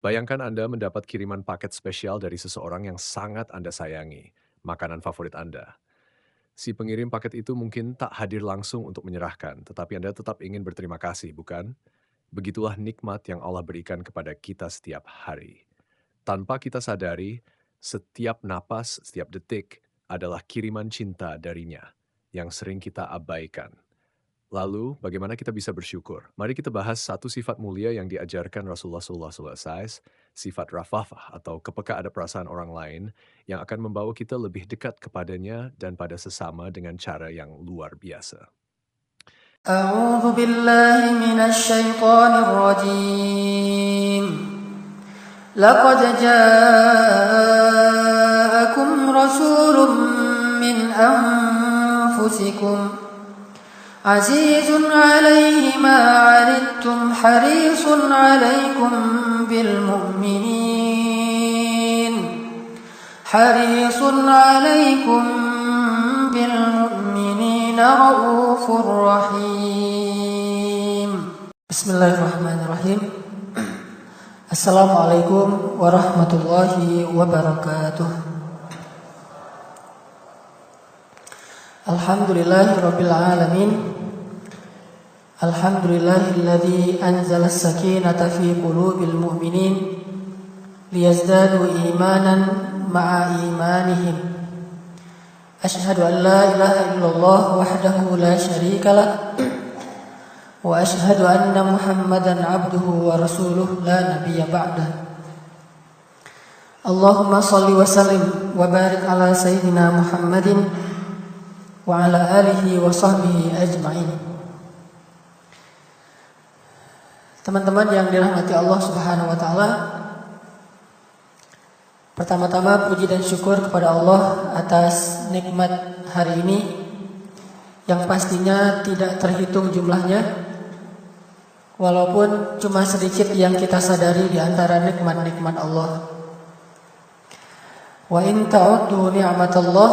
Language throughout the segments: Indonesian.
Bayangkan Anda mendapat kiriman paket spesial dari seseorang yang sangat Anda sayangi, makanan favorit Anda. Si pengirim paket itu mungkin tak hadir langsung untuk menyerahkan, tetapi Anda tetap ingin berterima kasih, bukan? Begitulah nikmat yang Allah berikan kepada kita setiap hari. Tanpa kita sadari, setiap napas, setiap detik adalah kiriman cinta darinya yang sering kita abaikan. Lalu, bagaimana kita bisa bersyukur? Mari kita bahas satu sifat mulia yang diajarkan Rasulullah SAW, sifat rafafah atau kepekaan ada perasaan orang lain yang akan membawa kita lebih dekat kepadanya dan pada sesama dengan cara yang luar biasa. أعوذ بالله من الشيطان الرجيم لقد جاءكم رسول من أنفسكم عزيز عليه ما عنتم حريص عليكم بالمؤمنين رؤوف رحيم بسم الله الرحمن الرحيم Assalamualaikum warahmatullahi wabarakatuh. Alhamdulillahirabbil alamin. Alhamdulillahilladzi anzala as-sakinata fi qulubil mu'minin liyazdadu imanan ma'a imanihim. Asyhadu an la ilaha illallah wahdahu la syarika lah wa asyhadu anna Muhammadan abduhu wa rasuluh la nabiyya ba'dah. Allahumma shalli wa sallim wa barik ala sayyidina Muhammadin wa ala alihi wa sahbihi ajma'in. Teman-teman yang dirahmati Allah Subhanahu wa taala, pertama-tama puji dan syukur kepada Allah atas nikmat hari ini yang pastinya tidak terhitung jumlahnya. Walaupun cuma sedikit yang kita sadari di antara nikmat-nikmat Allah. Wa in ta'uddu ni'matallah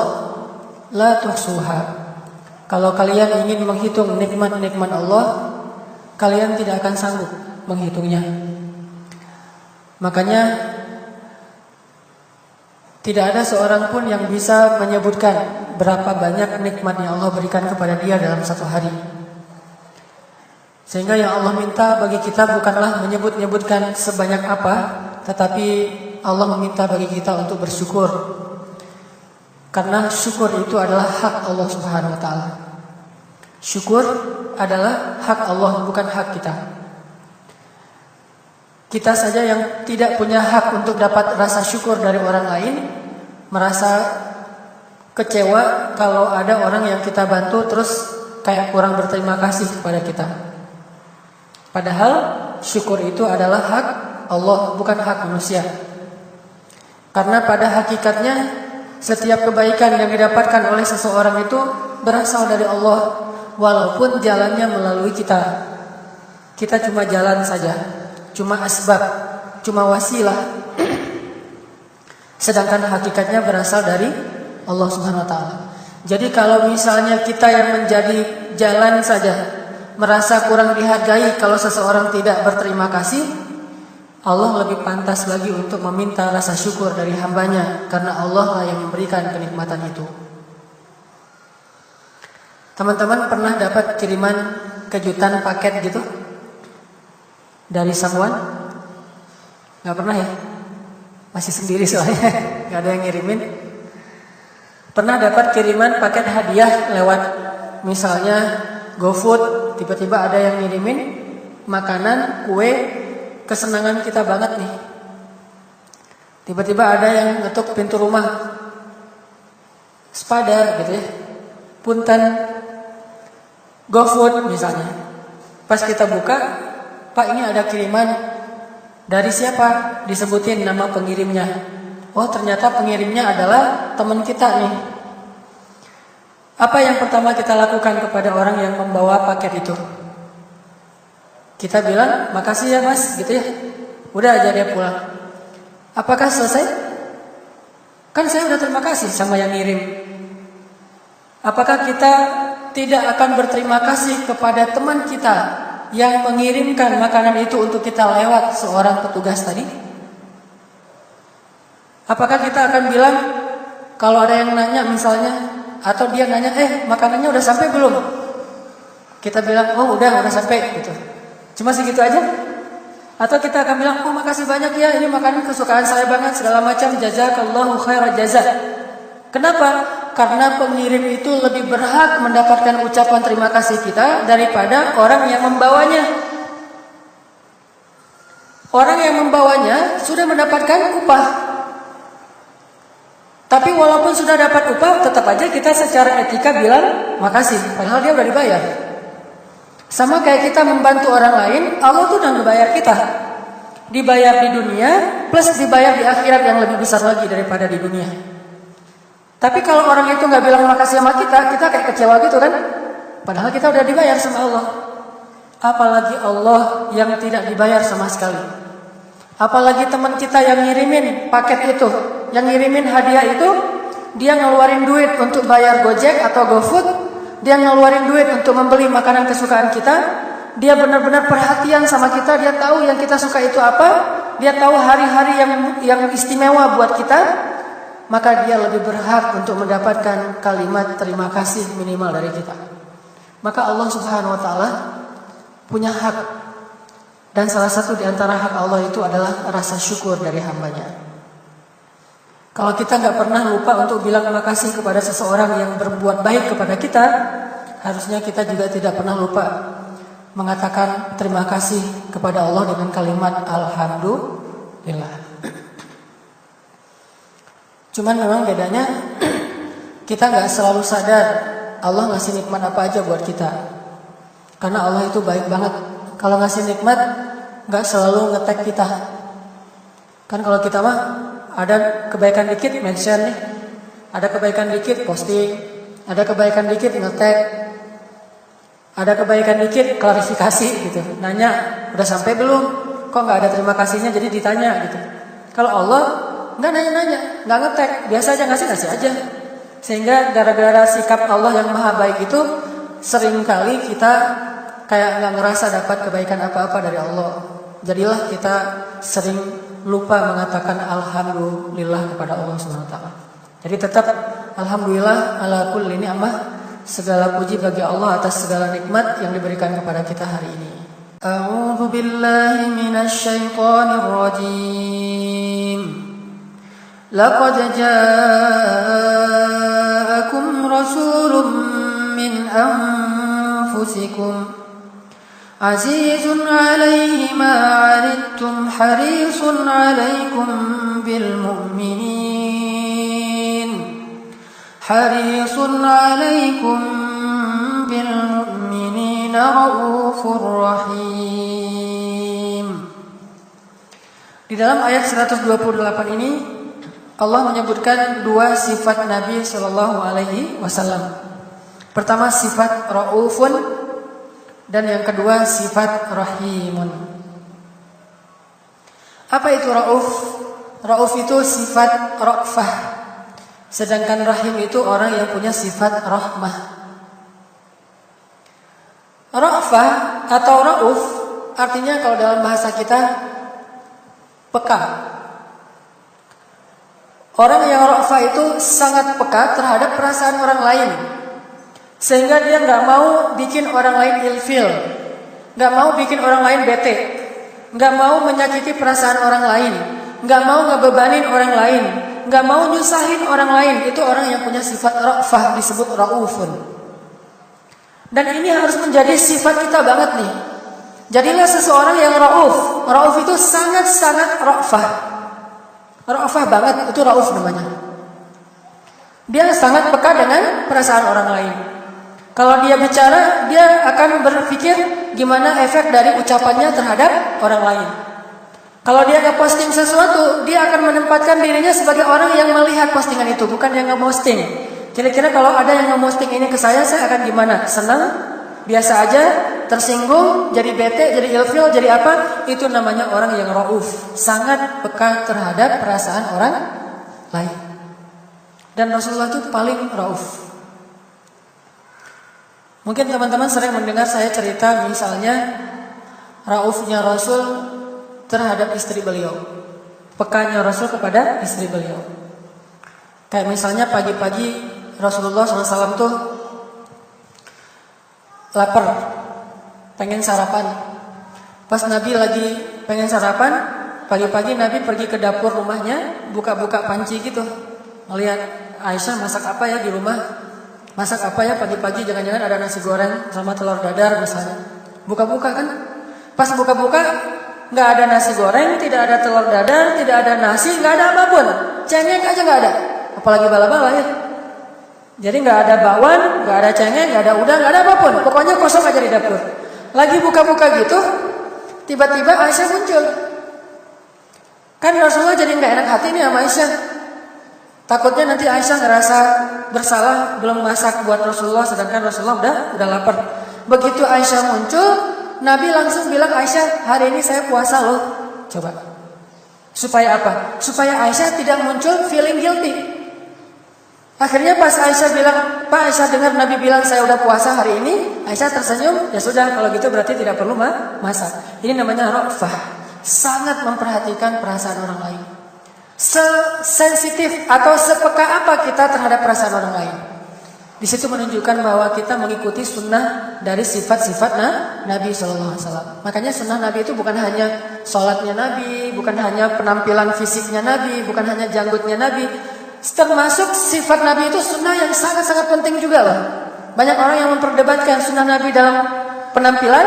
la tuhsuha. Kalau kalian ingin menghitung nikmat-nikmat Allah, kalian tidak akan sanggup menghitungnya. Makanya tidak ada seorang pun yang bisa menyebutkan berapa banyak nikmat yang Allah berikan kepada dia dalam satu hari. Sehingga yang Allah minta bagi kita bukanlah menyebut-nyebutkan sebanyak apa, tetapi Allah meminta bagi kita untuk bersyukur. Karena syukur itu adalah hak Allah Subhanahu wa taala. Syukur adalah hak Allah, bukan hak kita. Kita saja yang tidak punya hak untuk dapat rasa syukur dari orang lain, merasa kecewa kalau ada orang yang kita bantu terus kayak kurang berterima kasih kepada kita. Padahal syukur itu adalah hak Allah, bukan hak manusia. Karena pada hakikatnya setiap kebaikan yang didapatkan oleh seseorang itu berasal dari Allah, walaupun jalannya melalui kita. Kita cuma jalan saja, cuma asbab, cuma wasilah. Sedangkan hakikatnya berasal dari Allah Subhanahu wa taala. Jadi kalau misalnya kita yang menjadi jalan saja, merasa kurang dihargai kalau seseorang tidak berterima kasih, Allah lebih pantas lagi untuk meminta rasa syukur dari hambanya, karena Allah lah yang memberikan kenikmatan itu. Teman-teman pernah dapat kiriman kejutan paket gitu dari someone? Gak pernah ya? Masih sendiri soalnya, gak ada yang ngirimin. Pernah dapat kiriman paket hadiah lewat misalnya GoFood, tiba-tiba ada yang ngirimin makanan, kue, kesenangan kita banget nih. Tiba-tiba ada yang ngetuk pintu rumah, sepada gitu ya, punten, GoFood misalnya. Pas kita buka, Pak ini ada kiriman dari siapa? Disebutin nama pengirimnya. Oh ternyata pengirimnya adalah teman kita nih. Apa yang pertama kita lakukan kepada orang yang membawa paket itu? Kita bilang, makasih ya mas, gitu ya. Udah aja dia pulang. Apakah selesai? Kan saya udah terima kasih sama yang ngirim. Apakah kita tidak akan berterima kasih kepada teman kita yang mengirimkan makanan itu untuk kita lewat seorang petugas tadi? Apakah kita akan bilang, kalau ada yang nanya misalnya, atau dia nanya, makanannya udah sampai belum? Kita bilang, oh udah sampai gitu. Cuma segitu aja? Atau kita akan bilang, oh makasih banyak ya, ini makanan kesukaan saya banget, segala macam, jazakallahu khairan jazak. Kenapa? Karena pengirim itu lebih berhak mendapatkan ucapan terima kasih kita daripada orang yang membawanya. Orang yang membawanya sudah mendapatkan upah. Tapi walaupun sudah dapat upah, tetap aja kita secara etika bilang makasih, padahal dia udah dibayar. Sama kayak kita membantu orang lain, Allah tuh udah ngebayar kita. Dibayar di dunia, plus dibayar di akhirat yang lebih besar lagi daripada di dunia. Tapi kalau orang itu nggak bilang makasih sama kita kayak kecewa gitu kan? Padahal kita udah dibayar sama Allah. Apalagi Allah yang tidak dibayar sama sekali. Apalagi teman kita yang ngirimin paket itu, yang ngirimin hadiah itu, dia ngeluarin duit untuk bayar Gojek atau GoFood. Dia ngeluarin duit untuk membeli makanan kesukaan kita. Dia benar-benar perhatian sama kita. Dia tahu yang kita suka itu apa. Dia tahu hari-hari yang istimewa buat kita. Maka dia lebih berhak untuk mendapatkan kalimat terima kasih minimal dari kita. Maka Allah Subhanahu wa ta'ala punya hak. Dan salah satu di antara hak Allah itu adalah rasa syukur dari hambanya. Kalau kita nggak pernah lupa untuk bilang terima kasih kepada seseorang yang berbuat baik kepada kita, harusnya kita juga tidak pernah lupa mengatakan terima kasih kepada Allah dengan kalimat alhamdulillah. Cuman memang bedanya kita nggak selalu sadar Allah ngasih nikmat apa aja buat kita. Karena Allah itu baik banget. Kalau ngasih nikmat nggak selalu nge-tag kita. Kan kalau kita mah ada kebaikan dikit mention nih, ada kebaikan dikit posting, ada kebaikan dikit nge-tag, ada kebaikan dikit klarifikasi gitu. Nanya, udah sampai belum? Kok nggak ada terima kasihnya jadi ditanya gitu. Kalau Allah nggak nanya-nanya, nggak nge-tag, biasa aja ngasih aja. Sehingga gara-gara sikap Allah yang maha baik itu, seringkali kita kayak nggak ngerasa dapat kebaikan apa-apa dari Allah. Jadilah kita sering lupa mengatakan alhamdulillah kepada Allah Subhanahu wa taala. Jadi tetap alhamdulillah ala kulli ni'mah, segala puji bagi Allah atas segala nikmat yang diberikan kepada kita hari ini. A'udzu billahi minasy syaithanir rajim. Laqad ja'akum rasulun min anfusikum Azizun alaihi ma 'anittum harisun 'alaikum bil mu'minin harisun 'alaikum bil mu'minina raufur rahim. Di dalam ayat 128 ini Allah menyebutkan dua sifat Nabi sallallahu alaihi wasallam. Pertama sifat raufun, dan yang kedua sifat rahimun. Apa itu rauf? Rauf itu sifat ra'fah. Sedangkan rahim itu orang yang punya sifat rahmah. Ra'fah atau rauf artinya kalau dalam bahasa kita peka. Orang yang ra'fah itu sangat peka terhadap perasaan orang lain. Sehingga dia nggak mau bikin orang lain ilfil, nggak mau bikin orang lain bete, nggak mau menyakiti perasaan orang lain, nggak mau ngebebanin orang lain, nggak mau nyusahin orang lain. Itu orang yang punya sifat ra'fah, disebut raufun. Dan ini harus menjadi sifat kita banget nih. Jadilah seseorang yang rauf. Rauf itu sangat-sangat ra'fah. Ra'fah banget, itu rauf namanya. Dia sangat peka dengan perasaan orang lain. Kalau dia bicara, dia akan berpikir gimana efek dari ucapannya terhadap orang lain. Kalau dia nge-posting sesuatu, dia akan menempatkan dirinya sebagai orang yang melihat postingan itu, bukan yang nge-posting. Kira-kira kalau ada yang nge-posting ini ke saya akan gimana? Senang? Biasa aja? Tersinggung? Jadi bete? Jadi ilfil? Jadi apa? Itu namanya orang yang rauf. Sangat peka terhadap perasaan orang lain. Dan Rasulullah itu paling rauf. Mungkin teman-teman sering mendengar saya cerita misalnya raufnya Rasul terhadap istri beliau, pekanya Rasul kepada istri beliau. Kayak misalnya pagi-pagi Rasulullah SAW tuh lapar, pengen sarapan. Pas Nabi lagi pengen sarapan, pagi-pagi Nabi pergi ke dapur rumahnya, buka-buka panci gitu, melihat Aisyah masak apa ya di rumah, masak apa ya pagi-pagi, jangan-jangan ada nasi goreng sama telur dadar misalnya. Buka-buka kan, pas buka-buka nggak ada nasi goreng, tidak ada telur dadar, tidak ada nasi, nggak ada apapun, cengek aja nggak ada, apalagi bala-bala ya. Jadi nggak ada bakwan, nggak ada cengek, nggak ada udang, nggak ada apapun, pokoknya kosong aja di dapur. Lagi buka-buka gitu, tiba-tiba Aisyah muncul. Kan Rasulullah jadi nggak enak hati nih sama Aisyah. Takutnya nanti Aisyah ngerasa bersalah belum masak buat Rasulullah, sedangkan Rasulullah udah lapar. Begitu Aisyah muncul, Nabi langsung bilang, Aisyah, hari ini saya puasa loh. Coba. Supaya apa? Supaya Aisyah tidak muncul feeling guilty. Akhirnya pas Aisyah bilang, Pak, Aisyah dengar Nabi bilang saya udah puasa hari ini, Aisyah tersenyum, ya sudah, kalau gitu berarti tidak perlu masak. Ini namanya ra'fah. Sangat memperhatikan perasaan orang lain. Sesensitif atau sepeka apa kita terhadap perasaan orang lain. Di situ menunjukkan bahwa kita mengikuti sunnah dari sifat-sifat Nabi SAW. Makanya sunnah Nabi itu bukan hanya sholatnya Nabi, bukan hanya penampilan fisiknya Nabi, bukan hanya janggutnya Nabi. Termasuk sifat Nabi itu sunnah yang sangat-sangat penting juga loh. Banyak orang yang memperdebatkan sunnah Nabi dalam penampilan,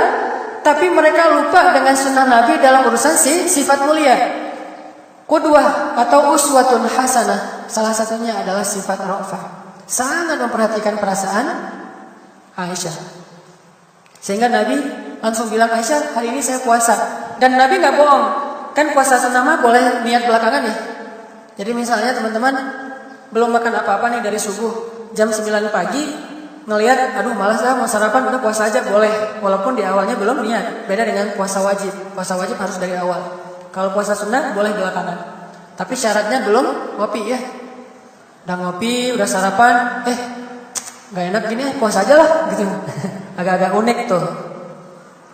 tapi mereka lupa dengan sunnah Nabi dalam urusan sifat mulia. Qudwah atau uswatun hasanah, salah satunya adalah sifat ra'fah. Sangat memperhatikan perasaan Aisyah. Sehingga Nabi langsung bilang, Aisyah, hari ini saya puasa. Dan Nabi nggak bohong. Kan puasa sunnah mah boleh niat belakangan ya. Jadi misalnya teman-teman belum makan apa-apa nih dari subuh, jam 9 pagi ngelihat, aduh malas lah mau sarapan, udah puasa aja boleh. Walaupun di awalnya belum niat. Beda dengan puasa wajib. Puasa wajib harus dari awal. Kalau puasa sunnah boleh belakangan. Tapi syaratnya belum ngopi ya. Udah ngopi, udah sarapan, gak enak gini, puasa aja lah gitu. Agak-agak unik tuh.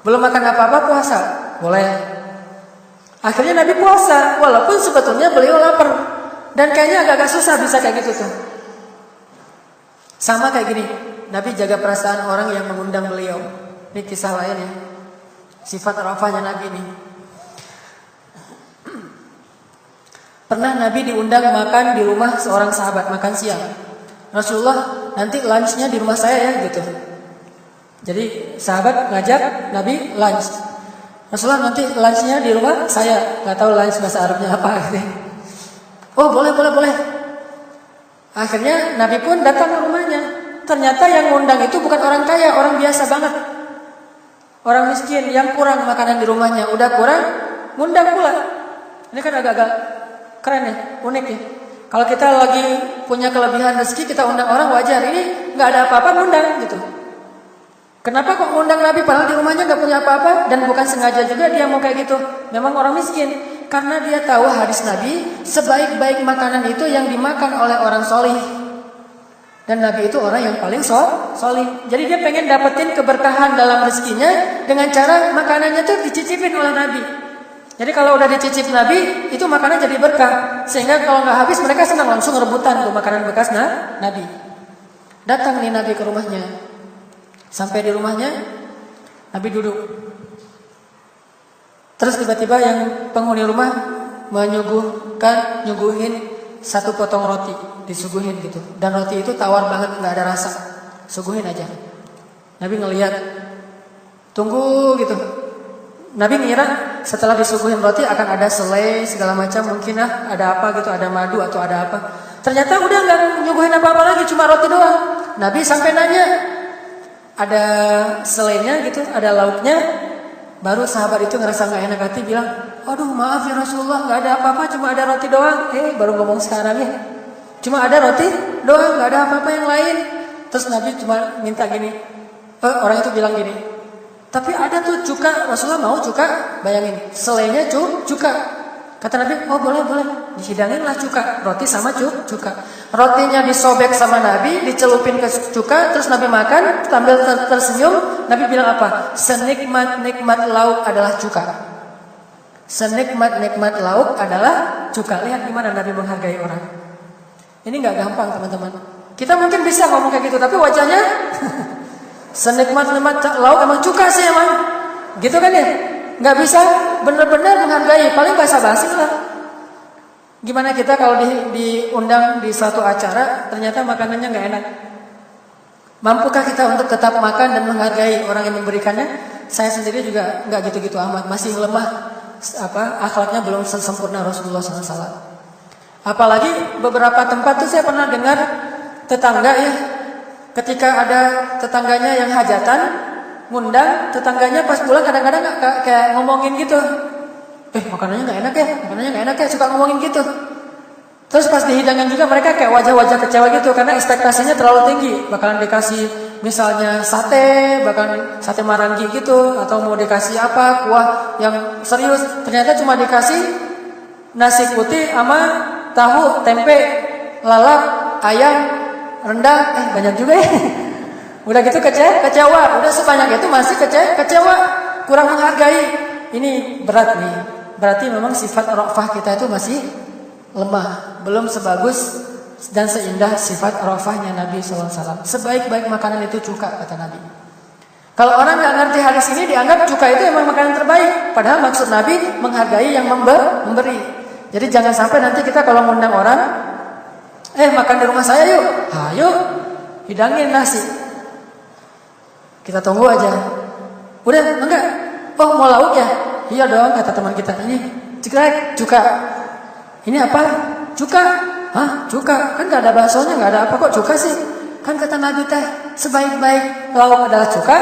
Belum makan apa-apa puasa, boleh. Akhirnya Nabi puasa, walaupun sebetulnya beliau lapar. Dan kayaknya agak-agak susah bisa kayak gitu tuh. Sama kayak gini, Nabi jaga perasaan orang yang mengundang beliau. Ini kisah lain ya. Sifat rafahnya Nabi ini. Pernah Nabi diundang makan di rumah seorang sahabat, makan siang. Rasulullah, nanti lunchnya di rumah saya ya gitu. Jadi sahabat ngajak Nabi lunch. Rasulullah, nanti lunchnya di rumah saya. Gak tahu lunch bahasa Arabnya apa gitu. Oh boleh. Akhirnya Nabi pun datang ke rumahnya. Ternyata yang ngundang itu bukan orang kaya, orang biasa banget. Orang miskin yang kurang makanan di rumahnya. Udah kurang, ngundang pula. Ini kan agak-agak keren ya, unik ya. Kalau kita lagi punya kelebihan rezeki, kita undang orang wajar. Ini nggak ada apa-apa, ngundang gitu. Kenapa kok ngundang Nabi padahal di rumahnya nggak punya apa-apa dan bukan sengaja juga dia mau kayak gitu. Memang orang miskin, karena dia tahu hadis Nabi, sebaik-baik makanan itu yang dimakan oleh orang solih. Dan Nabi itu orang yang paling solih. Jadi dia pengen dapetin keberkahan dalam rezekinya dengan cara makanannya tuh dicicipin oleh Nabi. Jadi kalau udah dicicip Nabi, itu makanan jadi berkah. Sehingga kalau nggak habis mereka senang langsung rebutan tuh makanan bekas Nabi. Datang nih Nabi ke rumahnya. Sampai di rumahnya, Nabi duduk. Terus tiba-tiba yang penghuni rumah nyuguhin satu potong roti, disuguhin gitu. Dan roti itu tawar banget, nggak ada rasa. Suguhin aja. Nabi ngelihat, tunggu gitu. Nabi ngira setelah disuguhin roti akan ada selai segala macam, mungkin ada apa gitu, ada madu atau ada apa. Ternyata udah nggak nyuguhin apa-apa lagi, cuma roti doang. Nabi sampai nanya, ada selainya gitu, ada lauknya. Baru sahabat itu ngerasa nggak enak hati, bilang, aduh maaf ya Rasulullah, nggak ada apa-apa, cuma ada roti doang. Baru ngomong sekarang ya, cuma ada roti doang, nggak ada apa-apa yang lain. Terus Nabi cuma minta gini, orang itu bilang gini, tapi ada tuh cuka, Rasulullah mau cuka, bayangin, selainya cuka. Kata Nabi, oh boleh, dihidangin lah cuka, roti sama cuka. Rotinya disobek sama Nabi, dicelupin ke cuka, terus Nabi makan sambil tersenyum. Nabi bilang apa? Senikmat-nikmat lauk adalah cuka. Senikmat-nikmat lauk adalah cuka. Lihat gimana Nabi menghargai orang. Ini nggak gampang teman-teman. Kita mungkin bisa ngomong kayak gitu, tapi wajahnya senikmat-nikmat lauk emang cuka sih emang. Gitu kan ya? Nggak bisa benar-benar menghargai. Paling basa-basi lah. Gimana kita kalau diundang di suatu acara, ternyata makanannya nggak enak. Mampukah kita untuk tetap makan dan menghargai orang yang memberikannya? Saya sendiri juga nggak gitu-gitu amat, masih lemah. Akhlaknya belum sempurna Rasulullah SAW. Apalagi beberapa tempat tuh saya pernah dengar tetangga ya, ketika ada tetangganya yang hajatan, ngundang tetangganya pas pulang kadang-kadang kayak ngomongin gitu. Makanannya nggak enak ya, suka ngomongin gitu. Terus pas dihidangin juga mereka kayak wajah-wajah kecewa gitu karena ekspektasinya terlalu tinggi. Bakalan dikasih misalnya sate, bahkan sate marangi gitu, atau mau dikasih apa, kuah yang serius. Ternyata cuma dikasih nasi putih sama tahu, tempe, lalap, ayam, rendang. Banyak juga ya. Udah gitu kecewa. Udah sebanyak itu masih kecewa, kurang menghargai. Ini berat nih. Berarti memang sifat ra'fah kita itu masih lemah, belum sebagus dan seindah sifat ra'fahnya Nabi SAW. Sebaik-baik makanan itu cuka, kata Nabi. Kalau orang nggak ngerti hadis ini, dianggap cuka itu emang makanan terbaik. Padahal maksud Nabi menghargai yang memberi. Jadi jangan sampai nanti kita kalau ngundang orang, makan di rumah saya yuk. Ayo, hidangin nasi. Kita tunggu aja. Udah, enggak? Oh, mau lauk ya? Iya dong, kata teman kita. Ini cuka. Ini apa? Cuka. Hah? Cuka? Kan gak ada baksonya, gak ada apa kok cuka sih? Kan kata Nabi teh, sebaik-baik lauk adalah cuka.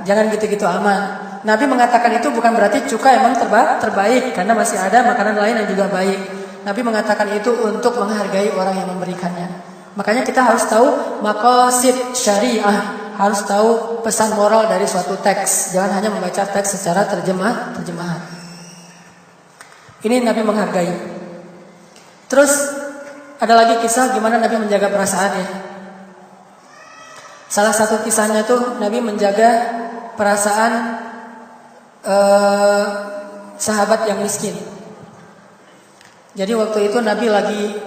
Jangan gitu-gitu aman. Nabi mengatakan itu bukan berarti cuka emang terbaik, karena masih ada makanan lain yang juga baik. Nabi mengatakan itu untuk menghargai orang yang memberikannya. Makanya kita harus tahu maqasid syariah. Harus tahu pesan moral dari suatu teks. Jangan hanya membaca teks secara terjemahan. Ini Nabi menghargai. Terus ada lagi kisah gimana Nabi menjaga perasaannya. Salah satu kisahnya tuh Nabi menjaga perasaan sahabat yang miskin. Jadi waktu itu Nabi lagi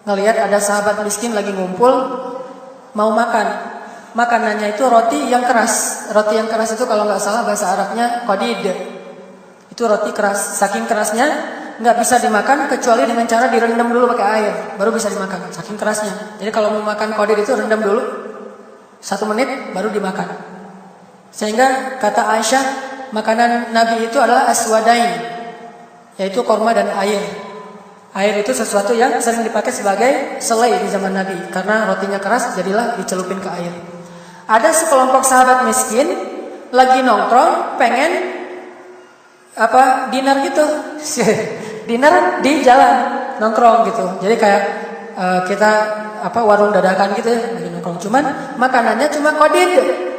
ngelihat ada sahabat miskin lagi ngumpul mau makan. Makanannya itu roti yang keras. Roti yang keras itu kalau nggak salah bahasa Arabnya qadid. Itu roti keras. Saking kerasnya nggak bisa dimakan kecuali dengan cara direndam dulu pakai air, baru bisa dimakan. Saking kerasnya. Jadi kalau mau makan qadid itu rendam dulu 1 menit baru dimakan. Sehingga kata Aisyah, makanan Nabi itu adalah aswadain, yaitu korma dan air. Air itu sesuatu yang sering dipakai sebagai selai di zaman Nabi, karena rotinya keras jadilah dicelupin ke air. Ada sekelompok sahabat miskin lagi nongkrong pengen dinner gitu. Dinner di jalan nongkrong gitu. Jadi kayak kita warung dadakan gitu ya, lagi nongkrong. Cuman makanannya cuma qadid.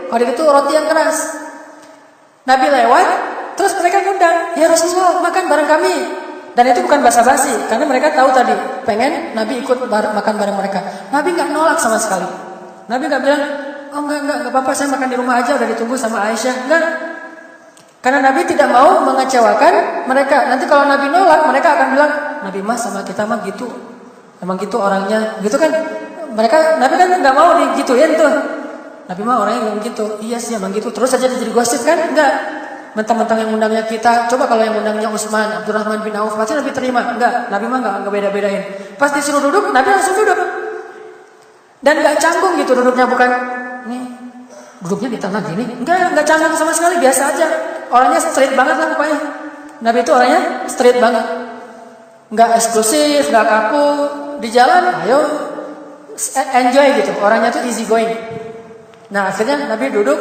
Qadid itu roti yang keras. Nabi lewat, terus mereka ngundang, "Ya Rasulullah, makan bareng kami." Dan itu bukan basa-basi, karena mereka tahu tadi pengen Nabi ikut makan bareng mereka. Nabi nggak nolak sama sekali. Nabi nggak bilang, "Oh enggak apa-apa, saya makan di rumah aja, udah ditunggu sama Aisyah." Enggak. Karena Nabi tidak mau mengecewakan mereka. Nanti kalau Nabi nolak, mereka akan bilang, "Nabi mah sama kita mah gitu. Emang gitu orangnya." Gitu kan? Nabi kan nggak mau digituin tuh. Nabi mah orangnya yang gitu. Iya sih emang gitu. Terus aja jadi gosip kan? Enggak. Mentang-mentang yang undangnya kita, coba kalau yang undangnya Utsman, Abdurrahman bin Auf, pasti Nabi terima. Enggak, Nabi mah enggak beda-bedain. Pas disuruh duduk, Nabi langsung duduk. Dan enggak canggung gitu duduknya, bukan nih duduknya di tanah gini. Enggak canggung sama sekali, biasa aja. Orangnya straight banget lah pokoknya. Nabi itu orangnya straight banget. Enggak eksklusif, enggak kaku. Di jalan, ayo enjoy gitu. Orangnya tuh easy going. Nah, akhirnya Nabi duduk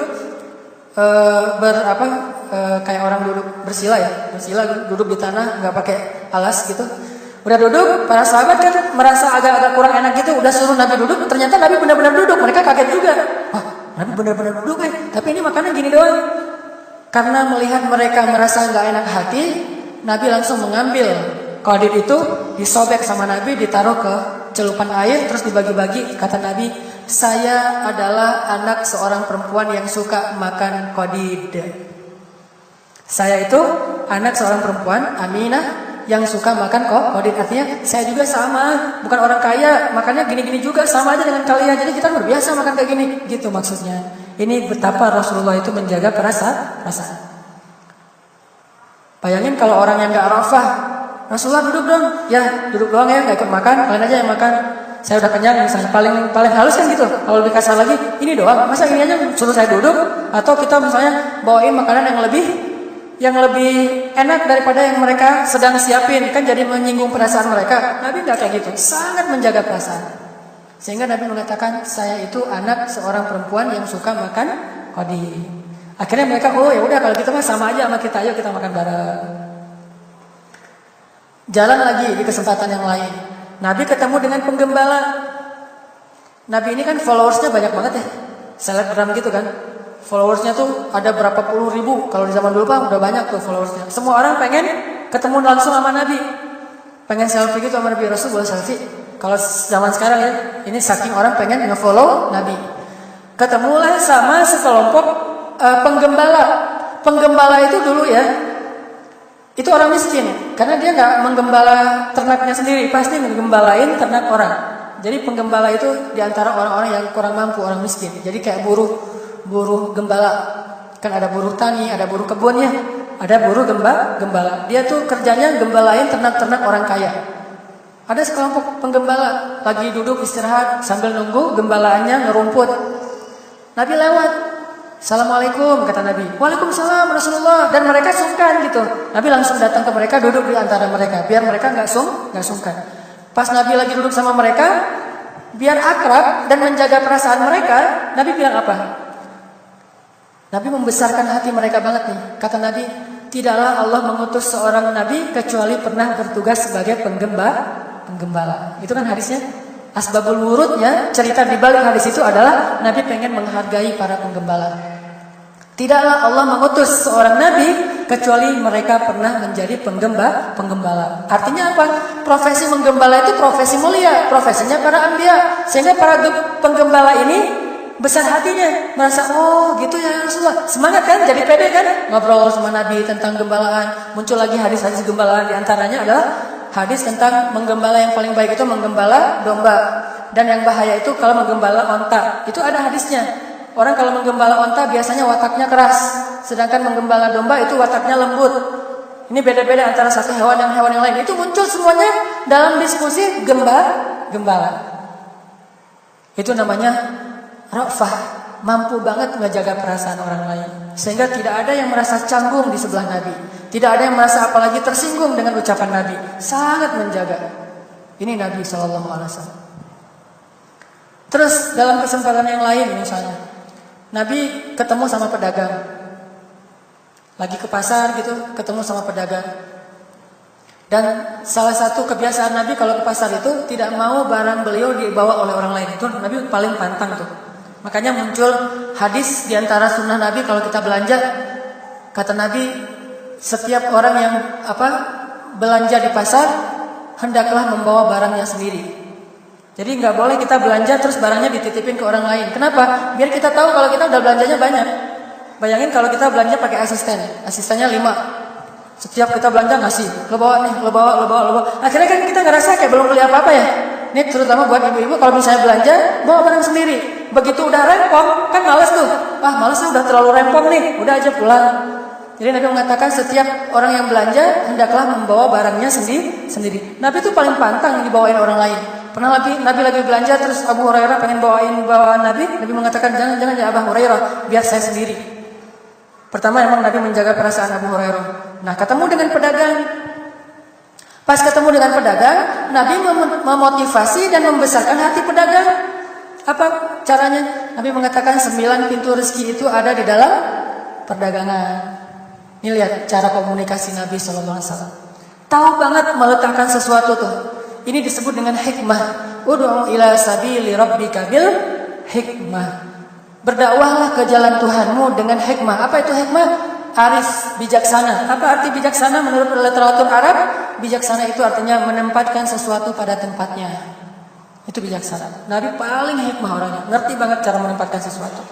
kayak orang duduk bersila duduk di tanah, nggak pakai alas gitu. Udah duduk, para sahabat kan merasa agak kurang enak gitu, udah suruh Nabi duduk, ternyata Nabi benar-benar duduk. Mereka kaget juga. Wah, Nabi benar-benar duduk tapi ini makanan gini doang. Karena melihat mereka merasa nggak enak hati, Nabi langsung mengambil qadid itu, disobek sama Nabi, ditaruh ke secelupan air terus dibagi-bagi. Kata Nabi, saya adalah anak seorang perempuan yang suka makan qadid. Saya itu anak seorang perempuan, Aminah, yang suka makan qadid. Artinya saya juga sama, bukan orang kaya, makannya gini-gini juga, sama aja dengan kalian. Jadi kita berbiasa makan kayak gini, gitu maksudnya. Ini betapa Rasulullah itu menjaga perasaan. Bayangin kalau orang yang gak Arafah, Rasulullah duduk dong, ya duduk doang ya, gak ikut makan, kalian aja yang makan. Saya udah kenyang misalnya, paling halus kan gitu. Kalau lebih kasar lagi, ini doang, masa ini aja suruh saya duduk? Atau kita misalnya bawain makanan yang lebih enak daripada yang mereka sedang siapin, kan jadi menyinggung perasaan mereka. Nabi nggak kayak gitu, sangat menjaga perasaan. Sehingga Nabi mengatakan, saya itu anak seorang perempuan yang suka makan qadid. Akhirnya mereka, oh ya udah kalau gitu mah sama aja sama kita, ayo kita makan bareng. Jalan lagi di kesempatan yang lain, Nabi ketemu dengan penggembala. Nabi ini kan followersnya banyak banget ya, selebgram gitu kan. Followersnya tuh ada berapa puluh ribu. Kalau di zaman dulu Pak udah banyak tuh followersnya. Semua orang pengen ketemu langsung sama Nabi, pengen selfie gitu sama Nabi. Rasul boleh selfie. Kalau zaman sekarang ya, ini saking orang pengen nge-follow Nabi. Ketemulah sama sekelompok penggembala. Penggembala itu dulu ya, itu orang miskin. Karena dia nggak menggembala ternaknya sendiri, pasti menggembalain ternak orang. Jadi penggembala itu diantara orang-orang yang kurang mampu, orang miskin. Jadi kayak buruh gembala. Kan ada buruh tani, ada buruh kebun ya, ada buruh gembala. Dia tuh kerjanya gembalain ternak-ternak orang kaya. Ada sekelompok penggembala lagi duduk istirahat sambil nunggu gembalaannya ngerumput. Nabi lewat, Assalamualaikum, kata Nabi. Waalaikumsalam Rasulullah. Dan mereka sungkan gitu. Nabi langsung datang ke mereka, duduk di antara mereka, biar mereka nggak sungkan. Pas Nabi lagi duduk sama mereka, biar akrab dan menjaga perasaan mereka, Nabi bilang apa? Nabi membesarkan hati mereka banget nih. Kata Nabi, tidaklah Allah mengutus seorang Nabi kecuali pernah bertugas sebagai penggembala. Itu kan hadisnya. Asbabul wurudnya, cerita di balik hadis itu adalah Nabi pengen menghargai para penggembala. Tidaklah Allah mengutus seorang Nabi kecuali mereka pernah menjadi penggembala. Artinya apa? Profesi menggembala itu profesi mulia, profesinya para anbiya. Sehingga para penggembala ini besar hatinya, merasa oh gitu ya Rasulullah, semangat kan, jadi pede kan, ngobrol sama Nabi tentang gembalaan. Muncul lagi hadis-hadis gembalaan, diantaranya adalah hadis tentang menggembala yang paling baik itu menggembala domba, dan yang bahaya itu kalau menggembala onta. Itu ada hadisnya. Orang kalau menggembala onta biasanya wataknya keras, sedangkan menggembala domba itu wataknya lembut. Ini beda-beda antara satu hewan dan hewan yang lain. Itu muncul semuanya dalam diskusi gembala. Itu namanya Ra'fah, mampu banget menjaga perasaan orang lain. Sehingga tidak ada yang merasa canggung di sebelah Nabi. Tidak ada yang merasa apalagi tersinggung dengan ucapan Nabi. Sangat menjaga. Ini Nabi SAW. Terus dalam kesempatan yang lain misalnya, Nabi ketemu sama pedagang. Lagi ke pasar gitu, ketemu sama pedagang. Dan salah satu kebiasaan Nabi kalau ke pasar itu tidak mau barang beliau dibawa oleh orang lain. Itu Nabi paling pantang tuh. Makanya muncul hadis diantara sunnah Nabi kalau kita belanja. Kata Nabi, setiap orang yang belanja di pasar hendaklah membawa barangnya sendiri. Jadi nggak boleh kita belanja terus barangnya dititipin ke orang lain. Kenapa? Biar kita tahu kalau kita udah belanjanya banyak. Bayangin kalau kita belanja pakai asisten, asistennya 5. Setiap kita belanja ngasih, lo bawa nih, lo bawa. Akhirnya kan kita ngerasa kayak belum beli apa-apa ya. Ini terutama buat ibu-ibu kalau misalnya belanja, bawa barang sendiri. Begitu udah rempong, kan males tuh. Males udah terlalu rempong nih, udah aja pulang. Jadi Nabi mengatakan setiap orang yang belanja hendaklah membawa barangnya sendiri. Nabi itu paling pantang yang dibawain orang lain. Pernah Nabi lagi belanja terus Abu Hurairah pengen bawain bawaan Nabi mengatakan jangan ya Abu Hurairah, biar saya sendiri. Pertama emang Nabi menjaga perasaan Abu Hurairah. Nah, ketemu dengan pedagang. Pas ketemu dengan pedagang, Nabi memotivasi dan membesarkan hati pedagang. Apa caranya? Nabi mengatakan 9 pintu rezeki itu ada di dalam perdagangan. Ini lihat cara komunikasi Nabi SAW. Tahu banget meletakkan sesuatu tuh. Ini disebut dengan hikmah. Ud'u ila sabili rabbika bil hikmah. Berdakwahlah ke jalan Tuhanmu dengan hikmah. Apa itu hikmah? Arif, bijaksana. Apa arti bijaksana menurut literatur Arab? Bijaksana itu artinya menempatkan sesuatu pada tempatnya. Itu bijaksana. Nabi paling hikmah orangnya, ngerti banget cara menempatkan sesuatu.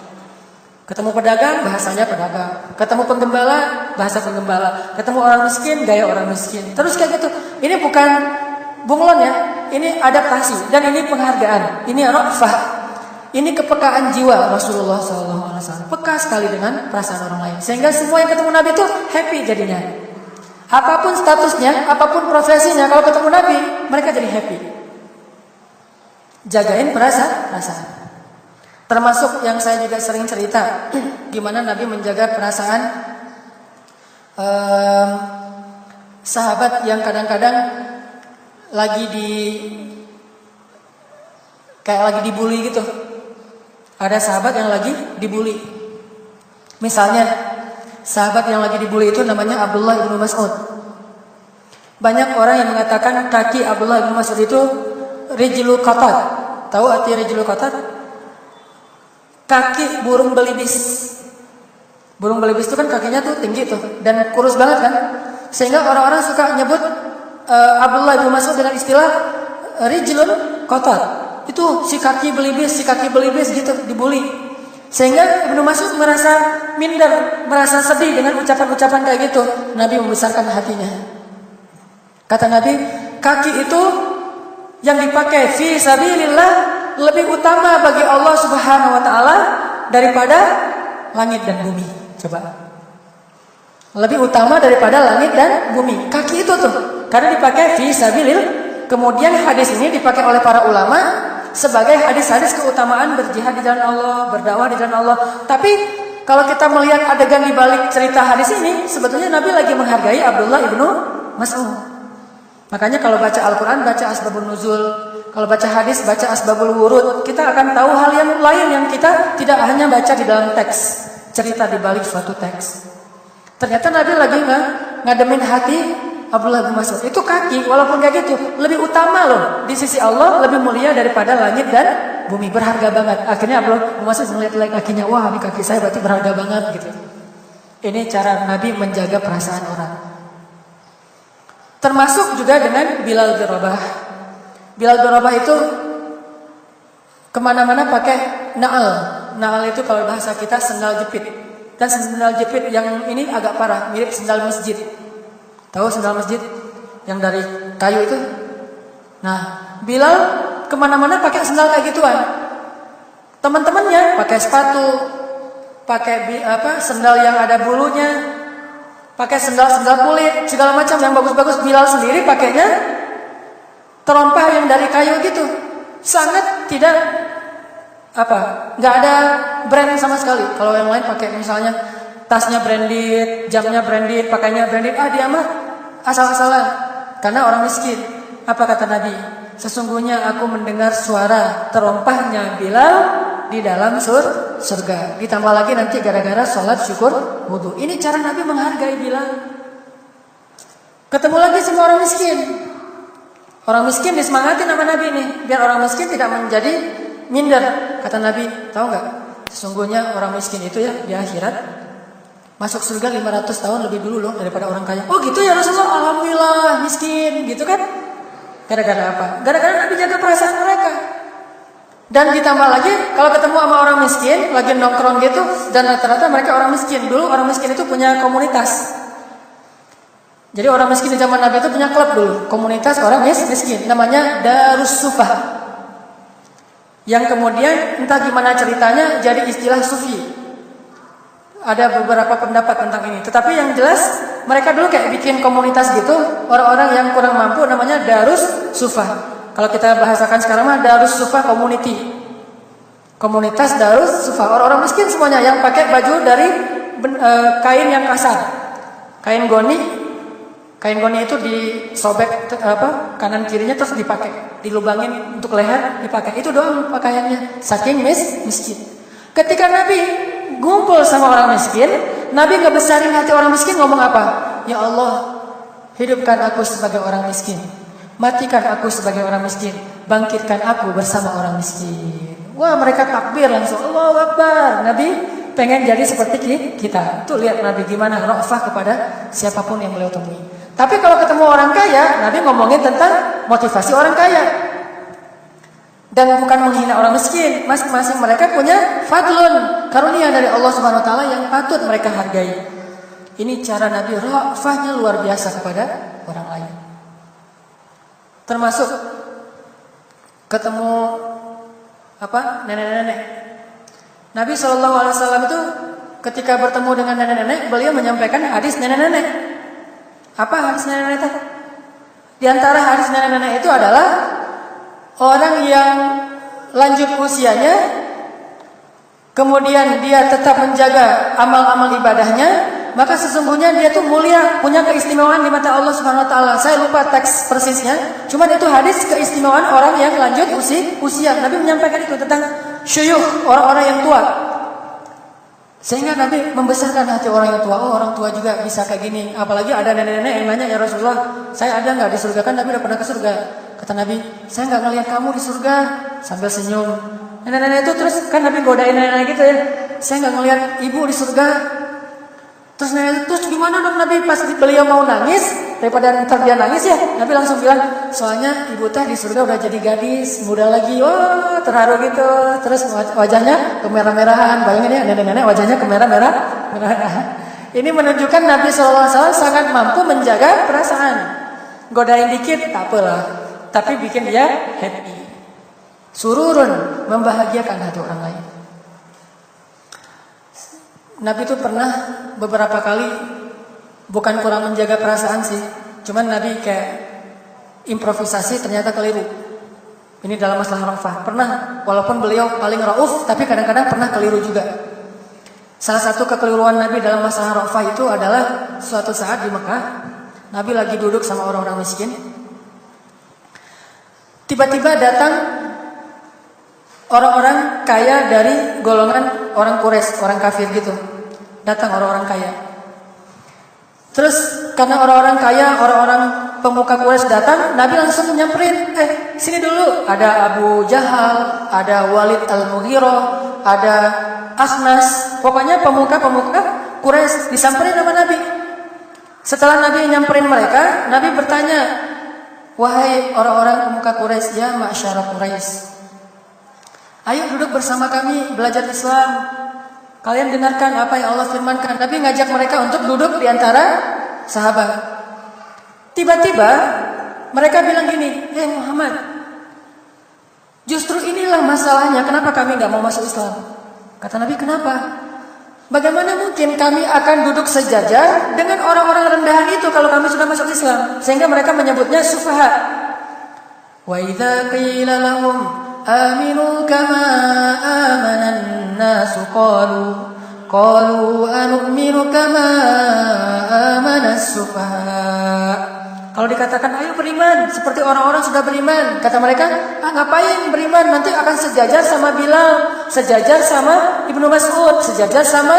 Ketemu pedagang, bahasanya pedagang. Ketemu penggembala, bahasa penggembala. Ketemu orang miskin, gaya orang miskin. Terus kayak gitu. Ini bukan bunglon ya, ini adaptasi dan ini penghargaan. Ini ra'fah. Ini kepekaan jiwa Rasulullah SAW. Peka sekali dengan perasaan orang lain. Sehingga semua yang ketemu Nabi itu happy jadinya. Apapun statusnya, apapun profesinya, kalau ketemu Nabi, mereka jadi happy. Jagain perasaan. Termasuk yang saya juga sering cerita, gimana Nabi menjaga perasaan sahabat yang kadang-kadang lagi dibully gitu. Ada sahabat yang lagi dibully. Misalnya, sahabat yang lagi dibully itu namanya Abdullah bin Mas'ud. Banyak orang yang mengatakan kaki Abdullah bin Mas'ud itu rijlu qatat. Tahu arti rijlu qatat? Kaki burung belibis. Burung belibis itu kan kakinya tuh tinggi tuh dan kurus banget kan. Sehingga orang-orang suka nyebut Abdullah bin Mas'ud dengan istilah rijlun qatat. Itu si kaki belibis gitu dibully. Sehingga Ibnu Mas'ud merasa minder, merasa sedih dengan ucapan-ucapan kayak gitu. Nabi membesarkan hatinya. Kata Nabi, kaki itu yang dipakai fi sabilillah lebih utama bagi Allah Subhanahu wa taala daripada langit dan bumi. Coba. Lebih utama daripada langit dan bumi. Kaki itu tuh karena dipakai fi sabilillah. Kemudian hadis ini dipakai oleh para ulama sebagai hadis-hadis keutamaan berjihad di jalan Allah, berdakwah di jalan Allah. Tapi kalau kita melihat adegan di balik cerita hadis ini, sebetulnya Nabi lagi menghargai Abdullah ibnu Mas'ud. Makanya kalau baca Al-Quran, baca asbabun nuzul. Kalau baca hadis, baca asbabul wurud. Kita akan tahu hal yang lain yang kita tidak hanya baca di dalam teks, cerita di balik suatu teks. Ternyata Nabi lagi ngademin hati Abdullah bin Mas'ud. Itu kaki, walaupun kayak gitu, lebih utama loh di sisi Allah, lebih mulia daripada langit dan bumi, berharga banget. Akhirnya Abdullah bin Mas'ud melihat kakinya, wah ini kaki saya berarti berharga banget gitu. Ini cara Nabi menjaga perasaan orang. Termasuk juga dengan Bilal bin Rabah. Bilal bin Rabah itu kemana-mana pakai na'al. Na'al itu kalau bahasa kita sendal jepit. Dan sendal jepit yang ini agak parah, mirip sendal masjid. Tahu sendal masjid yang dari kayu itu? Nah, Bilal kemana-mana pakai sendal kayak gituan. Teman-temannya pakai sepatu, pakai sendal yang ada bulunya, pakai sendal-sendal kulit, segala macam yang bagus-bagus. Bilal sendiri pakainya terompah yang dari kayu gitu. Sangat tidak nggak ada brand sama sekali. Kalau yang lain pakai misalnya tasnya branded, jamnya branded, pakainya branded. Dia mah asal-asalan karena orang miskin. Apa kata Nabi? Sesungguhnya aku mendengar suara terompahnya Bilal di dalam surga. Ditambah lagi nanti gara-gara sholat syukur wudu. Ini cara Nabi menghargai Bilal. Ketemu lagi sama orang miskin. Orang miskin disemangatin sama Nabi nih, biar orang miskin tidak menjadi minder. Kata Nabi, tahu nggak? Sesungguhnya orang miskin itu ya di akhirat masuk surga 500 tahun lebih dulu loh daripada orang kaya. Oh gitu ya Rasulullah, alhamdulillah miskin gitu kan. Gara-gara apa? Gara-gara Nabi jaga perasaan mereka. Dan ditambah lagi kalau ketemu sama orang miskin lagi nongkrong gitu, dan rata-rata mereka orang miskin. Dulu orang miskin itu punya komunitas. Jadi orang miskin di zaman Nabi itu punya klub dulu, komunitas orang miskin, namanya Darus Sufah. Yang kemudian entah gimana ceritanya jadi istilah sufi. Ada beberapa pendapat tentang ini. Tetapi yang jelas mereka dulu kayak bikin komunitas gitu, orang-orang yang kurang mampu, namanya Darus Sufah. Kalau kita bahasakan sekarang mah Darus Sufah Community. Komunitas Darus Sufah, orang-orang miskin semuanya yang pakai baju dari kain yang kasar. Kain goni. Kain goni itu disobek kanan kirinya terus dipakai, dilubangin untuk leher dipakai. Itu doang pakaiannya. Saking miskin. Ketika Nabi ngumpul sama orang miskin, Nabi ngebesarin hati orang miskin, ngomong apa? Ya Allah, hidupkan aku sebagai orang miskin, matikan aku sebagai orang miskin, bangkitkan aku bersama orang miskin. Wah, mereka takbir langsung, Allahu Akbar. Nabi pengen jadi seperti kita. Tuh lihat Nabi gimana ra'fah kepada siapapun yang beliau temui. Tapi kalau ketemu orang kaya, Nabi ngomongin tentang motivasi orang kaya. Dan bukan menghina orang miskin, masing-masing mereka punya fadlun, karunia dari Allah Subhanahu wa taala yang patut mereka hargai. Ini cara Nabi rafahnya luar biasa kepada orang lain. Termasuk ketemu nenek-nenek. Nabi SAW itu ketika bertemu dengan nenek-nenek, beliau menyampaikan hadis nenek-nenek. Apa hadis nenek-nenek itu? Di antara hadis nenek-nenek itu adalah orang yang lanjut usianya, kemudian dia tetap menjaga amal-amal ibadahnya, maka sesungguhnya dia tuh mulia, punya keistimewaan di mata Allah Subhanahu wa taala. Saya lupa teks persisnya, cuman itu hadis keistimewaan orang yang lanjut usia. Nabi menyampaikan itu tentang syuyukh, orang-orang yang tua. Sehingga Nabi membesarkan hati orang yang tua. Oh, orang tua juga bisa kayak gini. Apalagi ada nenek-nenek yang nanya, "Ya Rasulullah, saya ada nggak di surga?" Kan Nabi udah pernah ke surga. Kata Nabi, "Saya nggak ngelihat kamu di surga." Sambil senyum. Nenek-nenek itu terus kan Nabi godain nenek-nenek gitu ya. "Saya nggak ngelihat ibu di surga." Terus nenek terus gimana dong Nabi? Pas beliau mau nangis, daripada ntar dia nangis ya, Nabi langsung bilang, "Soalnya ibu teh di surga udah jadi gadis, muda lagi." Wah, terharu gitu. Terus wajahnya kemerah-merahan. Bayangin ya, nenek-nenek wajahnya kemerah-merahan. Ini menunjukkan Nabi SAW sangat mampu menjaga perasaan. Godain dikit, tak apalah. Tapi bikin dia happy. Sururun, membahagiakan hati orang lain. Nabi itu pernah beberapa kali, bukan kurang menjaga perasaan sih, cuman Nabi kayak improvisasi ternyata keliru. Ini dalam masalah rafah. Pernah, walaupun beliau paling rauf, tapi kadang-kadang pernah keliru juga. Salah satu kekeliruan Nabi dalam masalah rafah itu adalah suatu saat di Mekah, Nabi lagi duduk sama orang-orang miskin. Tiba-tiba datang orang-orang kaya dari golongan orang Quraisy, orang kafir gitu. Datang orang-orang kaya. Terus karena orang-orang kaya, orang-orang pemuka Quraisy datang, Nabi langsung nyamperin. Sini dulu. Ada Abu Jahal, ada Walid Al-Mughirah, ada Akhnas. Pokoknya pemuka-pemuka Quraisy disamperin sama Nabi. Setelah Nabi nyamperin mereka, Nabi bertanya, "Wahai orang-orang pemuka Quraisy, ya ma'syara Quraisy, ayo duduk bersama kami belajar Islam. Kalian dengarkan apa yang Allah firmankan." Nabi ngajak mereka untuk duduk di antara sahabat. Tiba-tiba mereka bilang gini, "Hei Muhammad, justru inilah masalahnya. Kenapa kami nggak mau masuk Islam?" Kata Nabi, "Kenapa? Bagaimana mungkin kami akan duduk sejajar dengan orang-orang rendahan itu kalau kami sudah masuk Islam?" Sehingga mereka menyebutnya sufaha. Wa idza qila lahum aminu kama amanan nasu qalu anu'minu kama amanas sufaha. Kalau dikatakan ayo beriman seperti orang-orang sudah beriman, kata mereka, ngapain beriman, nanti akan sejajar sama Bilal, sejajar sama Ibnu Mas'ud, sejajar sama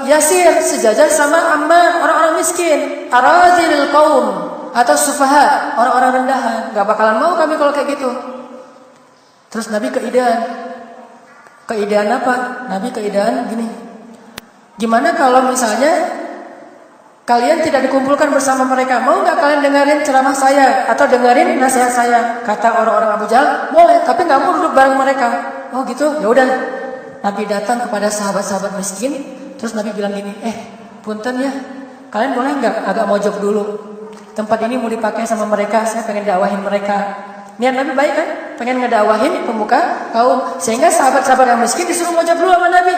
Yasir, sejajar sama Ammar, orang-orang miskin, arazilil qaum atau sufaha, orang-orang rendahan. Gak bakalan mau kami kalau kayak gitu. Terus Nabi keidean. Keidean apa? Nabi keidean gini. Gimana kalau misalnya kalian tidak dikumpulkan bersama mereka? Mau nggak kalian dengerin ceramah saya atau dengerin nasihat saya? Kata orang-orang Abu Jahal, boleh, tapi nggak mau duduk bareng mereka. Oh gitu, ya udah. Nabi datang kepada sahabat-sahabat miskin, terus Nabi bilang gini, punten ya, kalian boleh nggak agak mojok dulu? Tempat ini mau dipakai sama mereka, saya pengen dakwahin mereka. Niat Nabi baik kan? Pengen ngedakwahin pemuka kaum. Sehingga sahabat-sahabat yang miskin disuruh mojok dulu sama Nabi.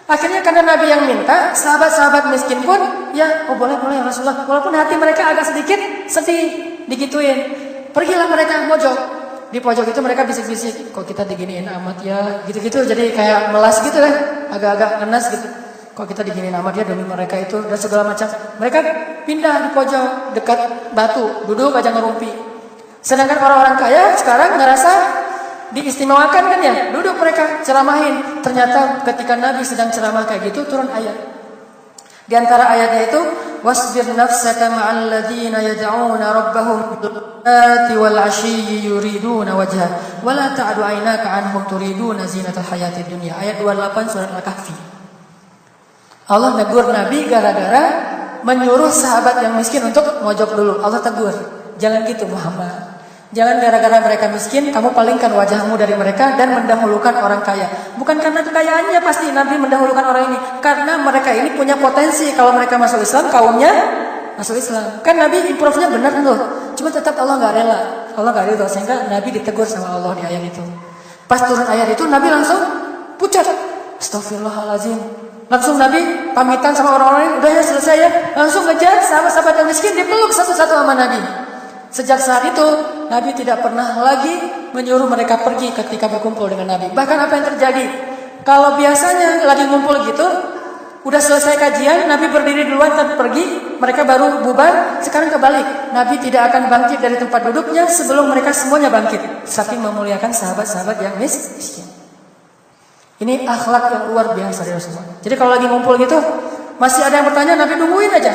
Akhirnya karena Nabi yang minta, sahabat-sahabat miskin pun, ya, oh boleh ya Rasulullah. Walaupun hati mereka agak sedikit sedih, digituin. Pergilah mereka mojok. Di pojok itu mereka bisik-bisik, kok kita diginiin amat ya, gitu-gitu. Jadi kayak melas gitu kan, agak-agak ngenas gitu. Kok kita diginiin amat ya demi mereka itu, dan segala macam. Mereka pindah di pojok, dekat batu, duduk aja ngerumpi. Sedangkan orang-orang kaya sekarang ngerasa diistimewakan kan ya, duduk mereka ceramahin. Ternyata ketika Nabi sedang ceramah kayak gitu, turun ayat. Di antara ayatnya itu, wasbir nafsaka ma'al ladzina yad'una rabbahum bil-ghadati wal 'ashiyyi yuriduna wajha wa la ta'du 'ainaka 'anhum turiduna zinatal hayatid dunya. Ayat 28 surat Al-Kahfi. Allah negur Nabi gara-gara menyuruh sahabat yang miskin untuk mojok dulu. Allah tegur, jangan gitu Muhammad. Jangan gara-gara mereka miskin, kamu palingkan wajahmu dari mereka dan mendahulukan orang kaya. Bukan karena kekayaannya pasti Nabi mendahulukan orang ini. Karena mereka ini punya potensi. Kalau mereka masuk Islam, kaumnya masuk Islam. Kan Nabi improve-nya benar loh. Cuma tetap Allah gak rela. Allah gak rela. Sehingga Nabi ditegur sama Allah di ayat itu. Pas turun ayat itu, Nabi langsung pucat. Astagfirullahaladzim. Langsung Nabi pamitan sama orang-orang ini. Udah ya selesai ya. Langsung ngejar sahabat-sahabat yang miskin. Dipeluk satu-satu sama Nabi. Sejak saat itu, Nabi tidak pernah lagi menyuruh mereka pergi ketika berkumpul dengan Nabi. Bahkan apa yang terjadi? Kalau biasanya lagi ngumpul gitu, udah selesai kajian, Nabi berdiri duluan dan pergi, mereka baru bubar. Sekarang kebalik, Nabi tidak akan bangkit dari tempat duduknya sebelum mereka semuanya bangkit. Saking memuliakan sahabat-sahabat yang miskin. Ini akhlak yang luar biasa dari Rasulullah. Jadi kalau lagi ngumpul gitu, masih ada yang bertanya, Nabi nungguin aja.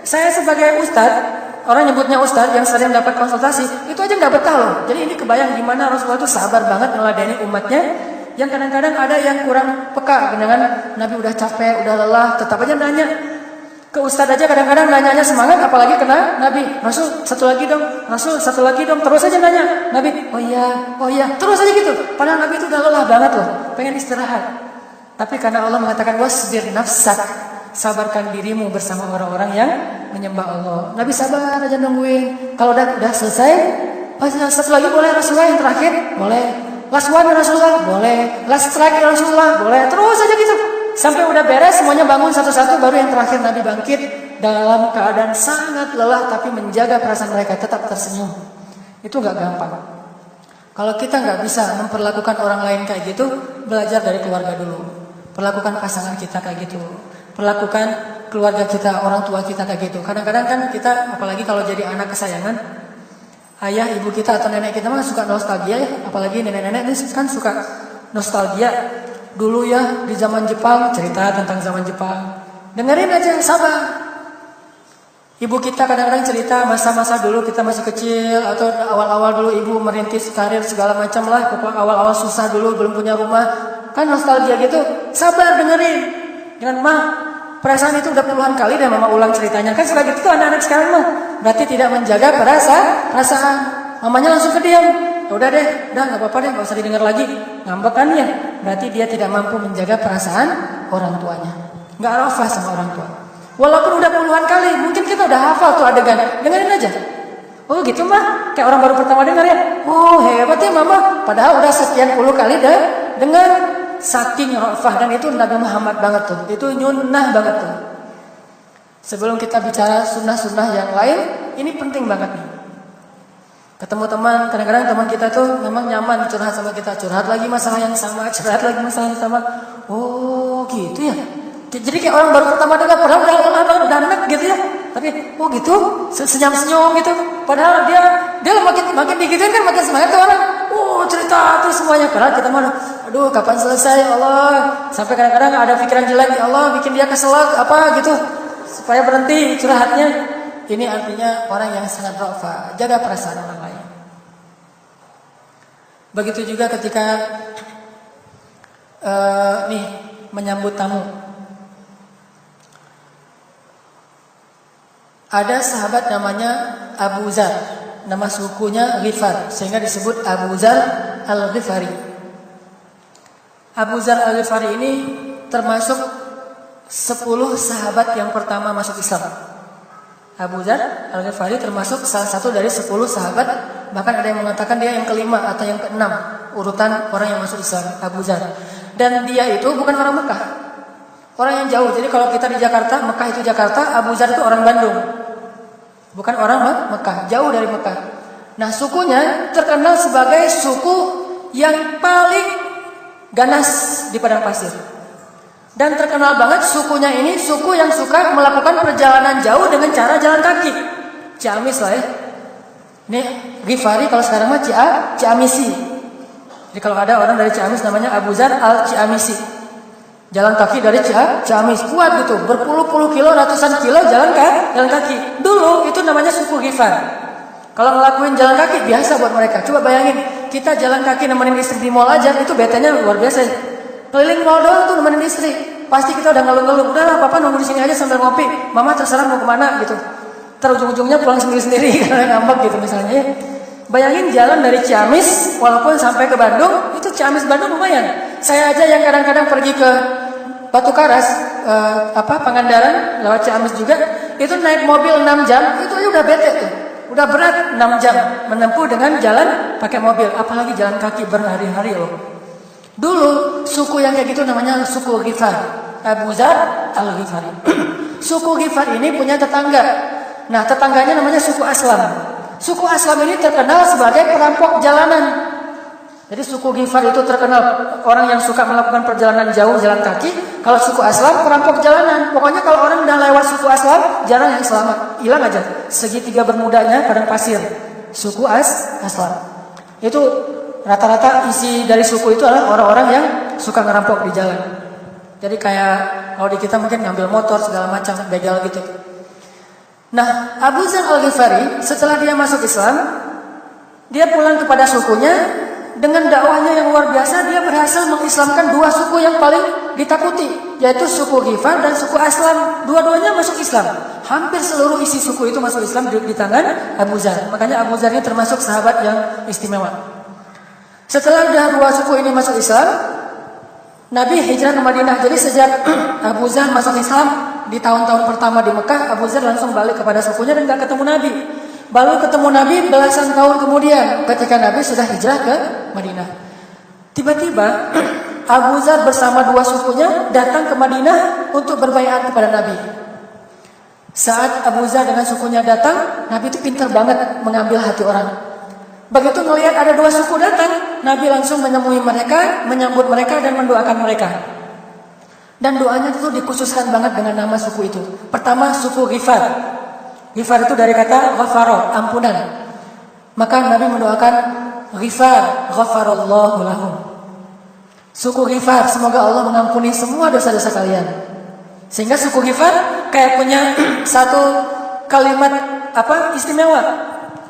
Saya sebagai ustadz, orang nyebutnya ustadz yang sering dapat konsultasi, itu aja nggak betah loh. Jadi ini kebayang gimana Rasulullah itu sabar banget meladeni umatnya. Yang kadang-kadang ada yang kurang peka dengan Nabi udah capek, udah lelah, tetap aja nanya. Ke ustadz aja kadang-kadang nanyanya semangat, apalagi kena Nabi. Rasul satu lagi dong, Rasul satu lagi dong, terus aja nanya. Nabi, oh iya, terus aja gitu. Padahal Nabi itu udah lelah banget loh, pengen istirahat. Tapi karena Allah mengatakan wasbir nafsak, sabarkan dirimu bersama orang-orang yang menyembah Allah. Nabi sabar aja nungguin. Kalau udah selesai, satu lagi boleh Rasulullah yang terakhir, boleh. Last one Rasulullah, boleh. Last strike Rasulullah, boleh. Terus aja gitu. Sampai udah beres semuanya bangun satu-satu, baru yang terakhir Nabi bangkit dalam keadaan sangat lelah tapi menjaga perasaan mereka tetap tersenyum. Itu nggak gampang. Kalau kita nggak bisa memperlakukan orang lain kayak gitu, belajar dari keluarga dulu. Perlakukan pasangan kita kayak gitu. Perlakukan keluarga kita, orang tua kita kayak gitu. Kadang-kadang kan kita, apalagi kalau jadi anak kesayangan, ayah, ibu kita atau nenek kita mah suka nostalgia ya. Apalagi nenek-nenek ini kan suka nostalgia. Dulu ya di zaman Jepang, cerita tentang zaman Jepang. Dengerin aja, sabar. Ibu kita kadang-kadang cerita masa-masa dulu kita masih kecil, atau awal-awal dulu ibu merintis karir segala macam lah. Pokoknya awal-awal susah dulu, belum punya rumah. Kan nostalgia gitu, sabar dengerin. Jangan mah, perasaan itu udah puluhan kali dan mama ulang ceritanya. Kan suka gitu tuh anak-anak sekarang mah. Berarti tidak menjaga perasaan. Mamanya langsung kediam. Udah deh, nggak apa-apa deh, nggak usah didengar lagi. Ngambek kan ya? Berarti dia tidak mampu menjaga perasaan orang tuanya. Nggak rafah sama orang tua. Walaupun udah puluhan kali, mungkin kita udah hafal tuh adegan. Dengerin aja. Oh gitu mah, kayak orang baru pertama dengar ya. Oh hebat ya mama. Padahal udah sekian puluh kali deh dengar. Saking rafah, dan itu Nabi Muhammad banget tuh. Itu nyunnah banget tuh. Sebelum kita bicara sunnah-sunnah yang lain, ini penting banget nih. Ketemu teman, kadang-kadang teman kita tuh memang nyaman curhat sama kita. Curhat lagi masalah yang sama, curhat lagi masalah yang sama. Oh gitu ya. Jadi kayak orang baru pertama dengar, padahal udah enak gitu ya. Tapi oh gitu, senyum-senyum gitu. Padahal dia makin digituin kan makin semangat tuh orang. Oh cerita terus semuanya. Padahal kita mana, aduh kapan selesai Allah. Sampai kadang-kadang ada pikiran jelek, ya Allah bikin dia kesel apa gitu. Supaya berhenti curhatnya. Ini artinya orang yang sangat rafa, jaga perasaan orang lain. Begitu juga ketika menyambut tamu. Ada sahabat namanya Abu Zar, nama sukunya Ghifar, sehingga disebut Abu Zar Al-Ghifari. Abu Zar Al-Ghifari ini termasuk 10 sahabat yang pertama masuk Islam. Abu Zar Al-Ghifari termasuk salah satu dari 10 sahabat. Bahkan ada yang mengatakan dia yang kelima atau yang keenam urutan orang yang masuk Islam, Abu Zar. Dan dia itu bukan orang Mekah, orang yang jauh. Jadi kalau kita di Jakarta, Mekah itu Jakarta, Abu Zar itu orang Bandung, bukan orang Mekah, jauh dari Mekah. Nah sukunya terkenal sebagai suku yang paling ganas di padang pasir. Dan terkenal banget sukunya ini suku yang suka melakukan perjalanan jauh dengan cara jalan kaki. Ciamis lah ya. Ini Ghifari kalau sekarang mah Ciamisi. Jadi kalau ada orang dari Ciamis namanya Abu Zar Al-Ciamisi. Jalan kaki dari Ciamis, kuat gitu, berpuluh-puluh kilo, ratusan kilo jalan kaki. Dulu itu namanya suku Ghifar. Kalau ngelakuin jalan kaki biasa buat mereka. Coba bayangin, kita jalan kaki nemenin istri di mall aja, itu betanya luar biasa. Keliling mall doang tuh nemenin istri, pasti kita udah ngeluh-ngeluh. Udahlah papa nunggu di sini aja sambil ngopi, mama terserah mau kemana gitu. Terus ujung-ujungnya pulang sendiri-sendiri karena ngambek gitu misalnya. Bayangin jalan dari Ciamis, walaupun sampai ke Bandung, itu Ciamis Bandung lumayan. Saya aja yang kadang-kadang pergi ke Batu Karas, Pangandaran, lewat Ciamis juga, itu naik mobil 6 jam, itu udah bete tuh. Udah berat 6 jam menempuh dengan jalan pakai mobil, apalagi jalan kaki berhari-hari loh. Dulu suku yang kayak gitu namanya suku Ghifar, Abu Dzar Al-Ghifari. Suku Ghifar ini punya tetangga. Nah, tetangganya namanya suku Aslam. Suku Aslam ini terkenal sebagai perampok jalanan. Jadi suku Ghifar itu terkenal orang yang suka melakukan perjalanan jauh jalan kaki. Kalau suku Aslam perampok jalanan. Pokoknya kalau orang udah lewat suku Aslam, jarang yang selamat, hilang aja. Segitiga bermudanya padang pasir. Suku Aslam. Itu rata-rata isi dari suku itu adalah orang-orang yang suka ngerampok di jalan. Jadi kayak kalau di kita mungkin ngambil motor segala macam, begal gitu. Nah, Abu Dzar Al-Ghifari setelah dia masuk Islam, dia pulang kepada sukunya dengan dakwahnya yang luar biasa. Dia berhasil mengislamkan dua suku yang paling ditakuti, yaitu suku Ghifar dan suku Aslam. Dua-duanya masuk Islam. Hampir seluruh isi suku itu masuk Islam di tangan Abu Dzar. Makanya Abu Dzar ini termasuk sahabat yang istimewa. Setelah dua suku ini masuk Islam, Nabi hijrah ke Madinah. Jadi sejak Abu Dzar masuk Islam di tahun-tahun pertama di Mekah, Abu Dzar langsung balik kepada sukunya dan gak ketemu Nabi. Baru ketemu Nabi belasan tahun kemudian ketika Nabi sudah hijrah ke Madinah. Tiba-tiba Abu Dzar bersama dua sukunya datang ke Madinah untuk berbaiat kepada Nabi. Saat Abu Dzar dengan sukunya datang, Nabi itu pintar banget mengambil hati orang. Begitu melihat ada dua suku datang, Nabi langsung menemui mereka, menyambut mereka dan mendoakan mereka. Dan doanya itu dikhususkan banget dengan nama suku itu. Pertama suku Ghifar. Ghifar itu dari kata ghafaro, ampunan. Maka Nabi mendoakan Ghifar, ghafarallahu lahum. Suku Ghifar, semoga Allah mengampuni semua dosa-dosa kalian. Sehingga suku Ghifar kayak punya satu kalimat istimewa.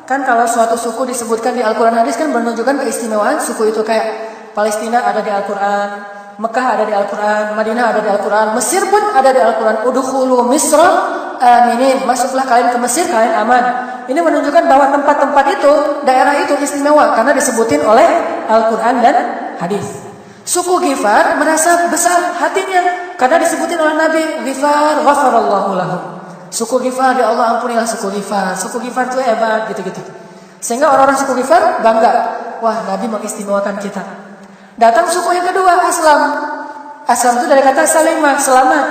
Kan kalau suatu suku disebutkan di Al-Quran hadis kan menunjukkan keistimewaan suku itu. Kayak Palestina ada di Al-Quran, Mekah ada di Al-Quran, Madinah ada di Al-Quran, Mesir pun ada di Al-Quran. Udkhulu Misra aminin, masuklah kalian ke Mesir, kalian aman. Ini menunjukkan bahwa tempat-tempat itu, daerah itu istimewa karena disebutin oleh Al-Quran dan hadis. Suku Ghifar merasa besar hatinya karena disebutin oleh Nabi, Ghifar ghafarallahu lahum. Suku Ghifar, ya Allah ampunilah suku Ghifar. Suku Ghifar itu hebat gitu-gitu. Sehingga orang-orang suku Ghifar bangga. Wah, Nabi mengistimewakan kita. Datang suku yang kedua, Aslam. Aslam itu dari kata salimah, selamat.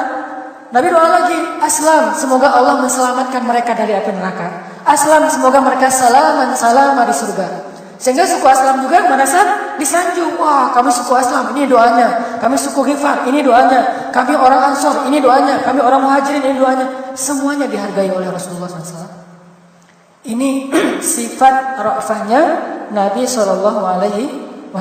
Nabi doa lagi, Aslam, semoga Allah menselamatkan mereka dari api neraka. Aslam, semoga mereka salama di surga. Sehingga suku Aslam juga merasa disanjung. Wah, kami suku Aslam, ini doanya. Kami suku Ghifar, ini doanya. Kami orang Ansor, ini doanya. Kami orang Muhajirin, ini doanya. Semuanya dihargai oleh Rasulullah SAW. Ini sifat ra'fahnya Nabi SAW.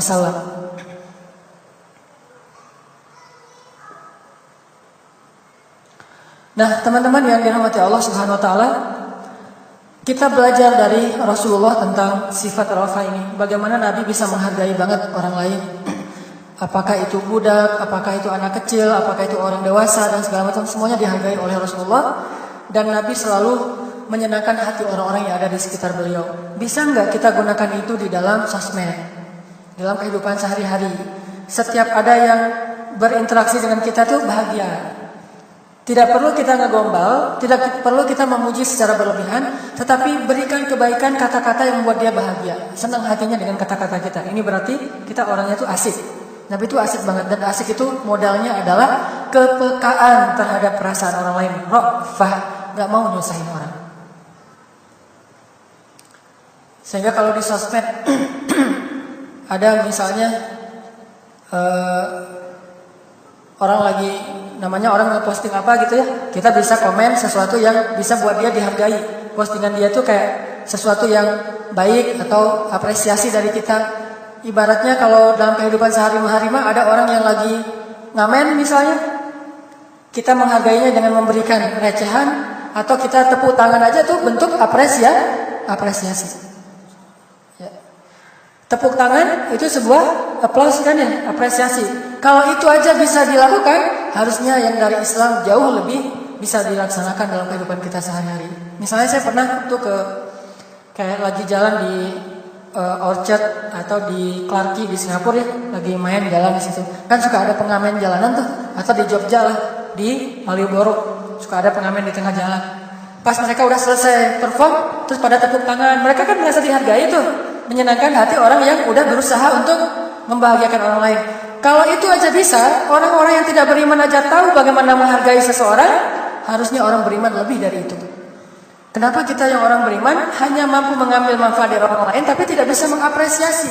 Nah, teman-teman yang dirahmati Allah Subhanahu Wa Taala, kita belajar dari Rasulullah tentang sifat ra'fah ini. Bagaimana Nabi bisa menghargai banget orang lain. Apakah itu budak, apakah itu anak kecil, apakah itu orang dewasa dan segala macam, semuanya dihargai oleh Rasulullah. Dan Nabi selalu menyenangkan hati orang-orang yang ada di sekitar beliau. Bisa nggak kita gunakan itu di dalam sosmed, dalam kehidupan sehari-hari? Setiap ada yang berinteraksi dengan kita tuh bahagia. Tidak perlu kita ngegombal, tidak perlu kita memuji secara berlebihan, tetapi berikan kebaikan kata-kata yang membuat dia bahagia, senang hatinya dengan kata-kata kita. Ini berarti kita orangnya tuh asik. Nabi itu asik banget, dan asik itu modalnya adalah kepekaan terhadap perasaan orang lain. Ra'fah, gak mau nyusahin orang. Sehingga kalau di sosmed ada misalnya orang lagi, namanya orang ngeposting apa gitu ya, kita bisa komen sesuatu yang bisa buat dia dihargai. Postingan dia tuh kayak sesuatu yang baik atau apresiasi dari kita. Ibaratnya kalau dalam kehidupan sehari-hari mah ada orang yang lagi ngamen misalnya, kita menghargainya dengan memberikan recehan atau kita tepuk tangan aja tuh bentuk apresiasi. Ya. Tepuk tangan itu sebuah aplaus kan ya, apresiasi. Kalau itu aja bisa dilakukan, harusnya yang dari Islam jauh lebih bisa dilaksanakan dalam kehidupan kita sehari-hari. Misalnya saya pernah tuh kayak lagi jalan di Orchard atau di Clarke Quay di Singapura ya, lagi main jalan di situ. Kan suka ada pengamen jalanan tuh, atau di Jogja lah, di Malioboro suka ada pengamen di tengah jalan. Pas mereka udah selesai perform, terus pada tepuk tangan. Mereka kan merasa dihargai tuh, menyenangkan hati orang yang udah berusaha untuk membahagiakan orang lain. Kalau itu aja bisa, orang-orang yang tidak beriman aja tahu bagaimana menghargai seseorang, harusnya orang beriman lebih dari itu. Kenapa kita yang orang beriman hanya mampu mengambil manfaat dari orang lain tapi tidak bisa mengapresiasi?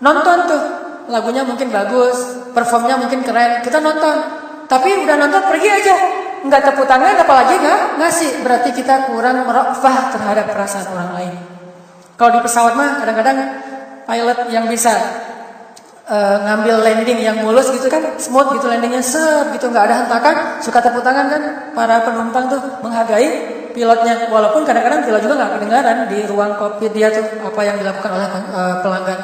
Nonton tuh, lagunya mungkin bagus, performnya mungkin keren, kita nonton. Tapi udah nonton pergi aja, nggak tepuk tangan apalagi nggak ngasih. Berarti kita kurang merafah terhadap perasaan orang lain. Kalau di pesawat mah kadang-kadang pilot yang bisa ngambil landing yang mulus gitu kan, smooth gitu landingnya, gitu nggak ada hentakan, suka tepuk tangan kan para penumpang tuh menghargai pilotnya, walaupun kadang-kadang pilot juga nggak kedengaran di ruang kokpit dia tuh apa yang dilakukan oleh pelanggan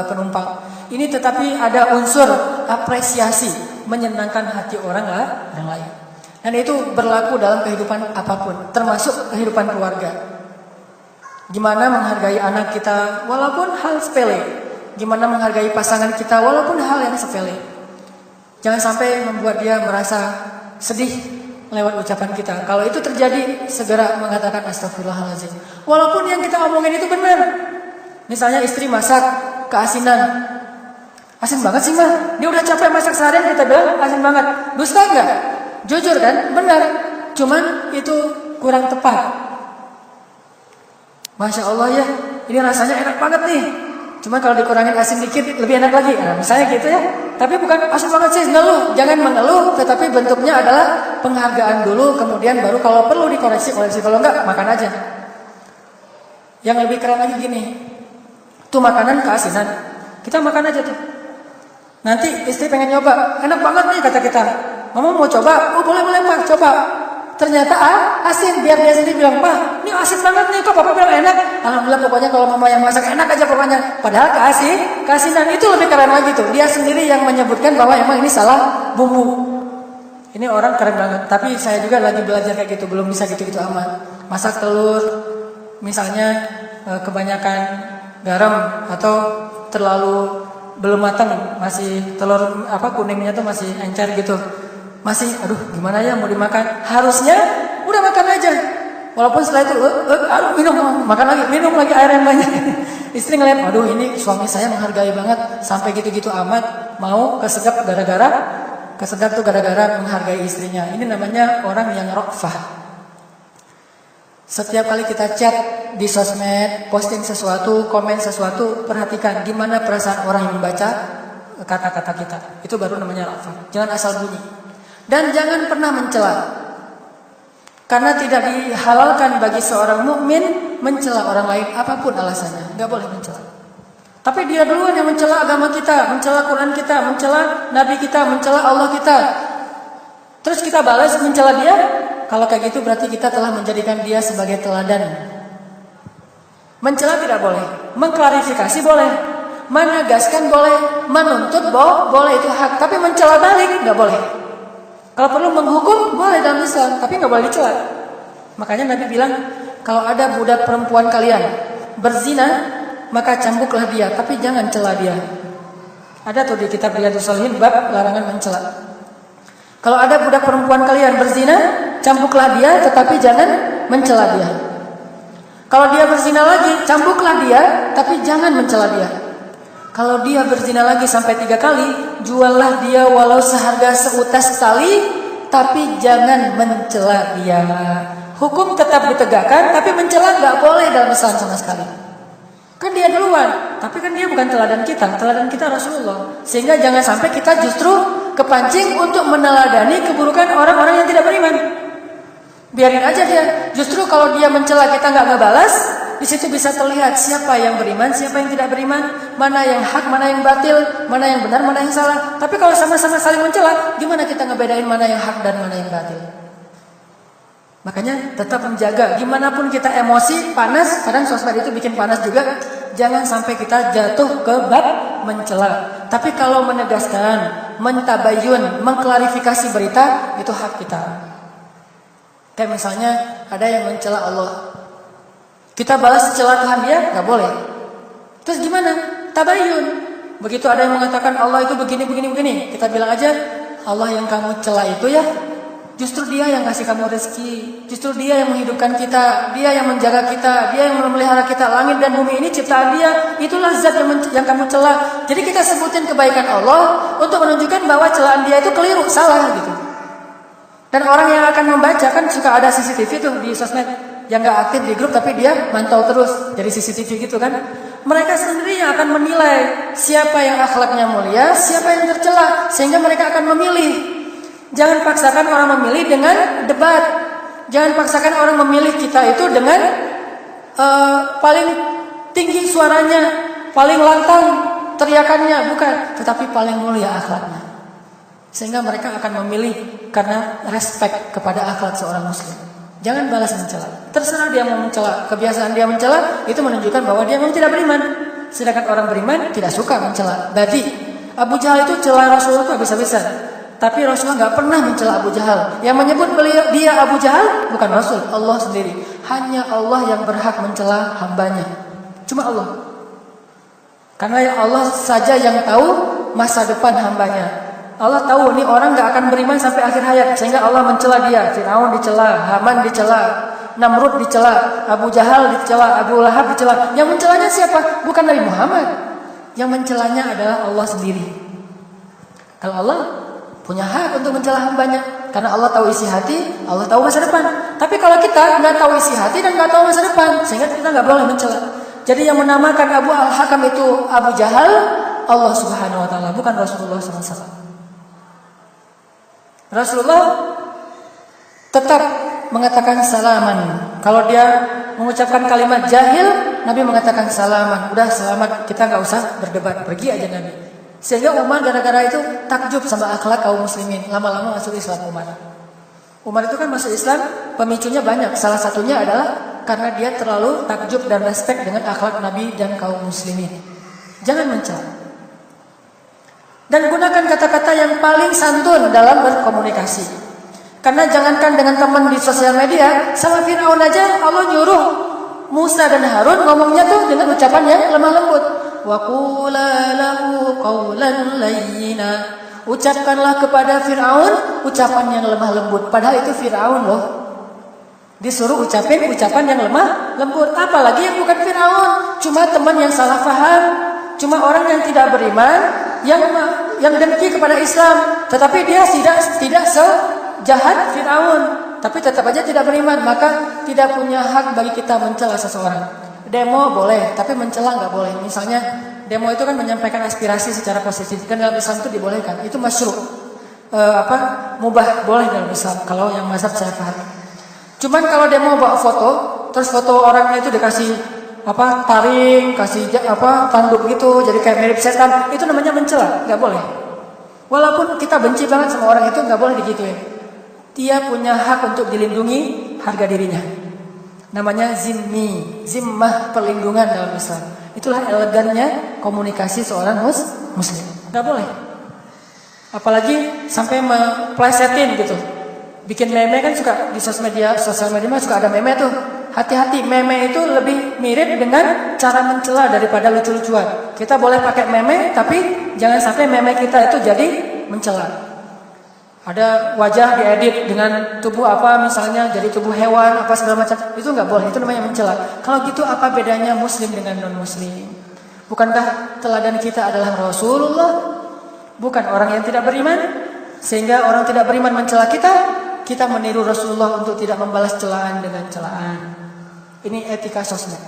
penumpang. Ini tetapi ada unsur apresiasi, menyenangkan hati orang lain. Dan itu berlaku dalam kehidupan apapun, termasuk kehidupan keluarga. Gimana menghargai anak kita walaupun hal sepele. Gimana menghargai pasangan kita walaupun hal yang sepele. Jangan sampai membuat dia merasa sedih lewat ucapan kita. Kalau itu terjadi, segera mengatakan astagfirullahaladzim. Walaupun yang kita omongin itu benar. Misalnya istri masak keasinan. Asin banget sih mah. Dia udah capek masak seharian, kita bilang asin banget. Dusta enggak? Jujur kan? Benar. Cuman itu kurang tepat. Masya Allah ya, ini rasanya enak banget nih. Cuma kalau dikurangin asin dikit lebih enak lagi. Nah, misalnya gitu ya. Tapi bukan asin banget sih, ngeluh. Jangan mengeluh, tetapi bentuknya adalah penghargaan dulu, kemudian baru kalau perlu dikoreksi. Kalau enggak, makan aja. Yang lebih keren lagi gini. Tuh makanan keasinan. Kita makan aja tuh. Nanti istri pengen nyoba. Enak banget nih kata kita. Mama mau coba? Oh boleh Pak, coba. Ternyata asin, biar dia sendiri bilang, Pak, ini asin banget nih, kok Papa bilang enak. Alhamdulillah pokoknya kalau mama yang masak enak aja pokoknya. Padahal keasinan itu lebih keren lagi tuh. Dia sendiri yang menyebutkan bahwa emang ini salah bumbu. Ini orang keren banget. Tapi saya juga lagi belajar kayak gitu, belum bisa gitu-gitu amat. Masak telur, misalnya kebanyakan garam atau terlalu belum matang, masih telur kuningnya tuh masih encer gitu. Masih, aduh gimana ya mau dimakan. Harusnya udah makan aja. Walaupun setelah itu minum, makan lagi, minum lagi air yang banyak. Istri ngeliat, aduh ini suami saya menghargai banget. Sampai gitu-gitu amat mau kesedap gara-gara menghargai istrinya. Ini namanya orang yang rofah. Setiap kali kita chat di sosmed, posting sesuatu, komen sesuatu, perhatikan gimana perasaan orang yang membaca kata-kata kita. Itu baru namanya rofah. Jangan asal bunyi. Dan jangan pernah mencela. Karena tidak dihalalkan bagi seorang mukmin mencela orang lain apapun alasannya. Enggak boleh mencela. Tapi dia duluan yang mencela agama kita, mencela Quran kita, mencela Nabi kita, mencela Allah kita. Terus kita balas mencela dia. Kalau kayak gitu berarti kita telah menjadikan dia sebagai teladan. Mencela tidak boleh, mengklarifikasi boleh, menegaskan boleh, menuntut boleh, itu hak. Tapi mencela balik enggak boleh. Kalau perlu menghukum boleh dalam Islam, tapi nggak boleh dicela. Makanya Nabi bilang, kalau ada budak perempuan kalian berzina, maka cambuklah dia, tapi jangan cela dia. Ada tuh di kitab Riyadhus Shalihin bab larangan mencela. Kalau ada budak perempuan kalian berzina, cambuklah dia, tetapi jangan mencela dia. Kalau dia berzina lagi, cambuklah dia, tapi jangan mencela dia. Kalau dia berzina lagi sampai 3 kali, juallah dia walau seharga seutas tali, tapi jangan mencela dia. Hukum tetap ditegakkan, tapi mencela nggak boleh dalam Islam sama sekali. Kan dia duluan, tapi kan dia bukan teladan kita Rasulullah. Sehingga jangan sampai kita justru kepancing untuk meneladani keburukan orang-orang yang tidak beriman. Biarin aja dia. Justru kalau dia mencela kita nggak ngebalas, di situ bisa terlihat siapa yang beriman, siapa yang tidak beriman, mana yang hak, mana yang batil, mana yang benar, mana yang salah. Tapi kalau sama-sama saling mencela, gimana kita ngebedain mana yang hak dan mana yang batil? Makanya tetap menjaga. Gimana pun kita emosi, panas, kadang sosmed itu bikin panas juga. Jangan sampai kita jatuh ke bab mencela. Tapi kalau menegaskan, mentabayun, mengklarifikasi berita, itu hak kita. Kayak misalnya ada yang mencela Allah. Kita balas celah Tuhan dia, nggak boleh. Terus gimana? Tabayun. Begitu ada yang mengatakan Allah itu begini. Kita bilang aja, Allah yang kamu cela itu ya, justru dia yang kasih kamu rezeki. Justru dia yang menghidupkan kita. Dia yang menjaga kita. Dia yang memelihara kita. Langit dan bumi ini ciptaan dia. Itulah zat yang kamu cela. Jadi kita sebutin kebaikan Allah untuk menunjukkan bahwa celaan dia itu keliru, salah gitu. Dan orang yang akan membaca, kan suka ada CCTV tuh di sosmed, yang gak aktif di grup tapi dia mantau terus jadi CCTV gitu kan. Mereka sendiri yang akan menilai siapa yang akhlaknya mulia, siapa yang tercela, sehingga mereka akan memilih. Jangan paksakan orang memilih dengan debat. Jangan paksakan orang memilih kita itu dengan paling tinggi suaranya, paling lantang teriakannya, bukan, tetapi paling mulia akhlaknya. Sehingga mereka akan memilih karena respect kepada akhlak seorang muslim. Jangan balas mencela. Terserah dia mau mencela. Kebiasaan dia mencela itu menunjukkan bahwa dia memang tidak beriman. Sedangkan orang beriman tidak suka mencela. Berarti Abu Jahal itu cela Rasulullah itu habis-habisan. Tapi Rasulullah nggak pernah mencela Abu Jahal. Yang menyebut dia Abu Jahal bukan Rasul, Allah sendiri. Hanya Allah yang berhak mencela hambanya. Cuma Allah. Karena Allah saja yang tahu masa depan hambanya. Allah tahu nih orang gak akan beriman sampai akhir hayat, sehingga Allah mencela dia. Fir'aun dicela, Haman dicela, Namrud dicela, Abu Jahal dicela, Abu Lahab dicela. Yang mencelanya siapa? Bukan Nabi Muhammad. Yang mencelanya adalah Allah sendiri. Kalau Allah punya hak untuk mencela hambanya, karena Allah tahu isi hati, Allah tahu masa depan. Tapi kalau kita gak tahu isi hati dan gak tahu masa depan, sehingga kita gak boleh mencela. Jadi yang menamakan Abu Al-Hakam itu Abu Jahal, Allah Subhanahu Wa Taala, bukan Rasulullah SAW. Rasulullah tetap mengatakan salaman. Kalau dia mengucapkan kalimat jahil, Nabi mengatakan salaman. Udah selamat, kita nggak usah berdebat, pergi aja Nabi. Sehingga Umar gara-gara itu takjub sama akhlak kaum muslimin. Lama-lama masuk Islam Umar. Umar itu kan masuk Islam, pemicunya banyak. Salah satunya adalah karena dia terlalu takjub dan respect dengan akhlak Nabi dan kaum muslimin. Jangan mencela. Dan gunakan kata-kata yang paling santun dalam berkomunikasi. Karena jangankan dengan teman di sosial media, sama Fir'aun aja Allah nyuruh Musa dan Harun ngomongnya tuh dengan ucapan yang lemah lembut. Wa qula lahu qawlan layyina. Ucapkanlah kepada Fir'aun ucapan yang lemah lembut. Padahal itu Fir'aun loh. Disuruh ucapin ucapan yang lemah lembut. Apalagi yang bukan Fir'aun, cuma teman yang salah paham, cuma orang yang tidak beriman, yang dengki kepada Islam, tetapi dia tidak sejahat Fir'aun, tapi tetap aja tidak beriman, maka tidak punya hak bagi kita mencela seseorang. Demo boleh, tapi mencela nggak boleh. Misalnya demo itu kan menyampaikan aspirasi secara positif, dan dalam Islam itu dibolehkan, itu masyru', mubah, boleh dalam Islam. Kalau yang mazhab saya paham. Cuman kalau demo bawa foto, terus foto orangnya itu dikasih taring, kasih tanduk gitu, jadi kayak mirip setan, itu namanya mencela, nggak boleh. Walaupun kita benci banget sama orang itu, nggak boleh digituin. Dia punya hak untuk dilindungi harga dirinya. Namanya zimmi, zimmah, perlindungan dalam Islam. Itulah elegannya komunikasi seorang muslim. Nggak boleh. Apalagi sampai memplesetin gitu. Bikin meme kan suka di sosial media mah suka ada meme tuh. Hati-hati, meme itu lebih mirip dengan cara mencela daripada lucu-lucuan. Kita boleh pakai meme, tapi jangan sampai meme kita itu jadi mencela. Ada wajah diedit dengan tubuh apa misalnya, jadi tubuh hewan, apa segala macam. Itu nggak boleh, itu namanya mencela. Kalau gitu apa bedanya muslim dengan non-muslim? Bukankah teladan kita adalah Rasulullah? Bukan orang yang tidak beriman? Sehingga orang tidak beriman mencela kita meniru Rasulullah untuk tidak membalas celaan dengan celaan. Ini etika sosmed.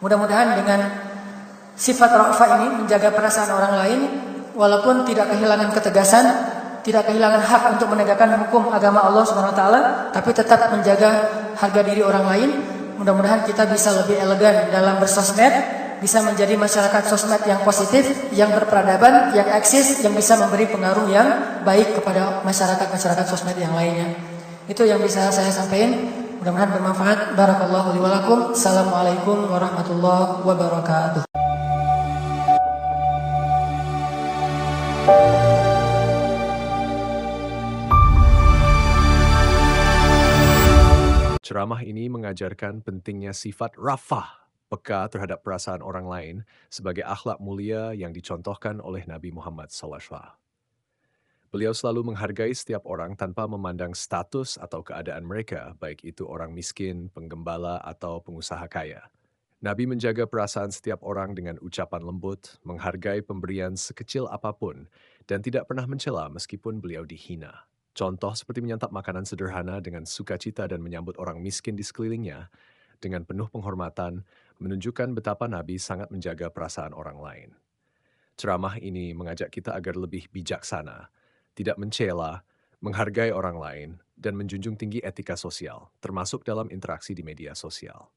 Mudah-mudahan dengan sifat ra'fa ini menjaga perasaan orang lain, walaupun tidak kehilangan ketegasan, tidak kehilangan hak untuk menegakkan hukum agama Allah Subhanahu Wa Taala, tapi tetap menjaga harga diri orang lain. Mudah-mudahan kita bisa lebih elegan dalam bersosmed, bisa menjadi masyarakat sosmed yang positif, yang berperadaban, yang eksis, yang bisa memberi pengaruh yang baik kepada masyarakat sosmed yang lainnya. Itu yang bisa saya sampaikan. Mudah-mudahan bermanfaat. Barakallahu li wa lakum. Assalamualaikum warahmatullahi wabarakatuh. Ceramah ini mengajarkan pentingnya sifat rafah peka terhadap perasaan orang lain sebagai akhlak mulia yang dicontohkan oleh Nabi Muhammad SAW. Beliau selalu menghargai setiap orang tanpa memandang status atau keadaan mereka, baik itu orang miskin, penggembala, atau pengusaha kaya. Nabi menjaga perasaan setiap orang dengan ucapan lembut, menghargai pemberian sekecil apapun, dan tidak pernah mencela meskipun beliau dihina. Contoh seperti menyantap makanan sederhana dengan sukacita dan menyambut orang miskin di sekelilingnya dengan penuh penghormatan menunjukkan betapa Nabi sangat menjaga perasaan orang lain. Ceramah ini mengajak kita agar lebih bijaksana, tidak mencela, menghargai orang lain, dan menjunjung tinggi etika sosial, termasuk dalam interaksi di media sosial.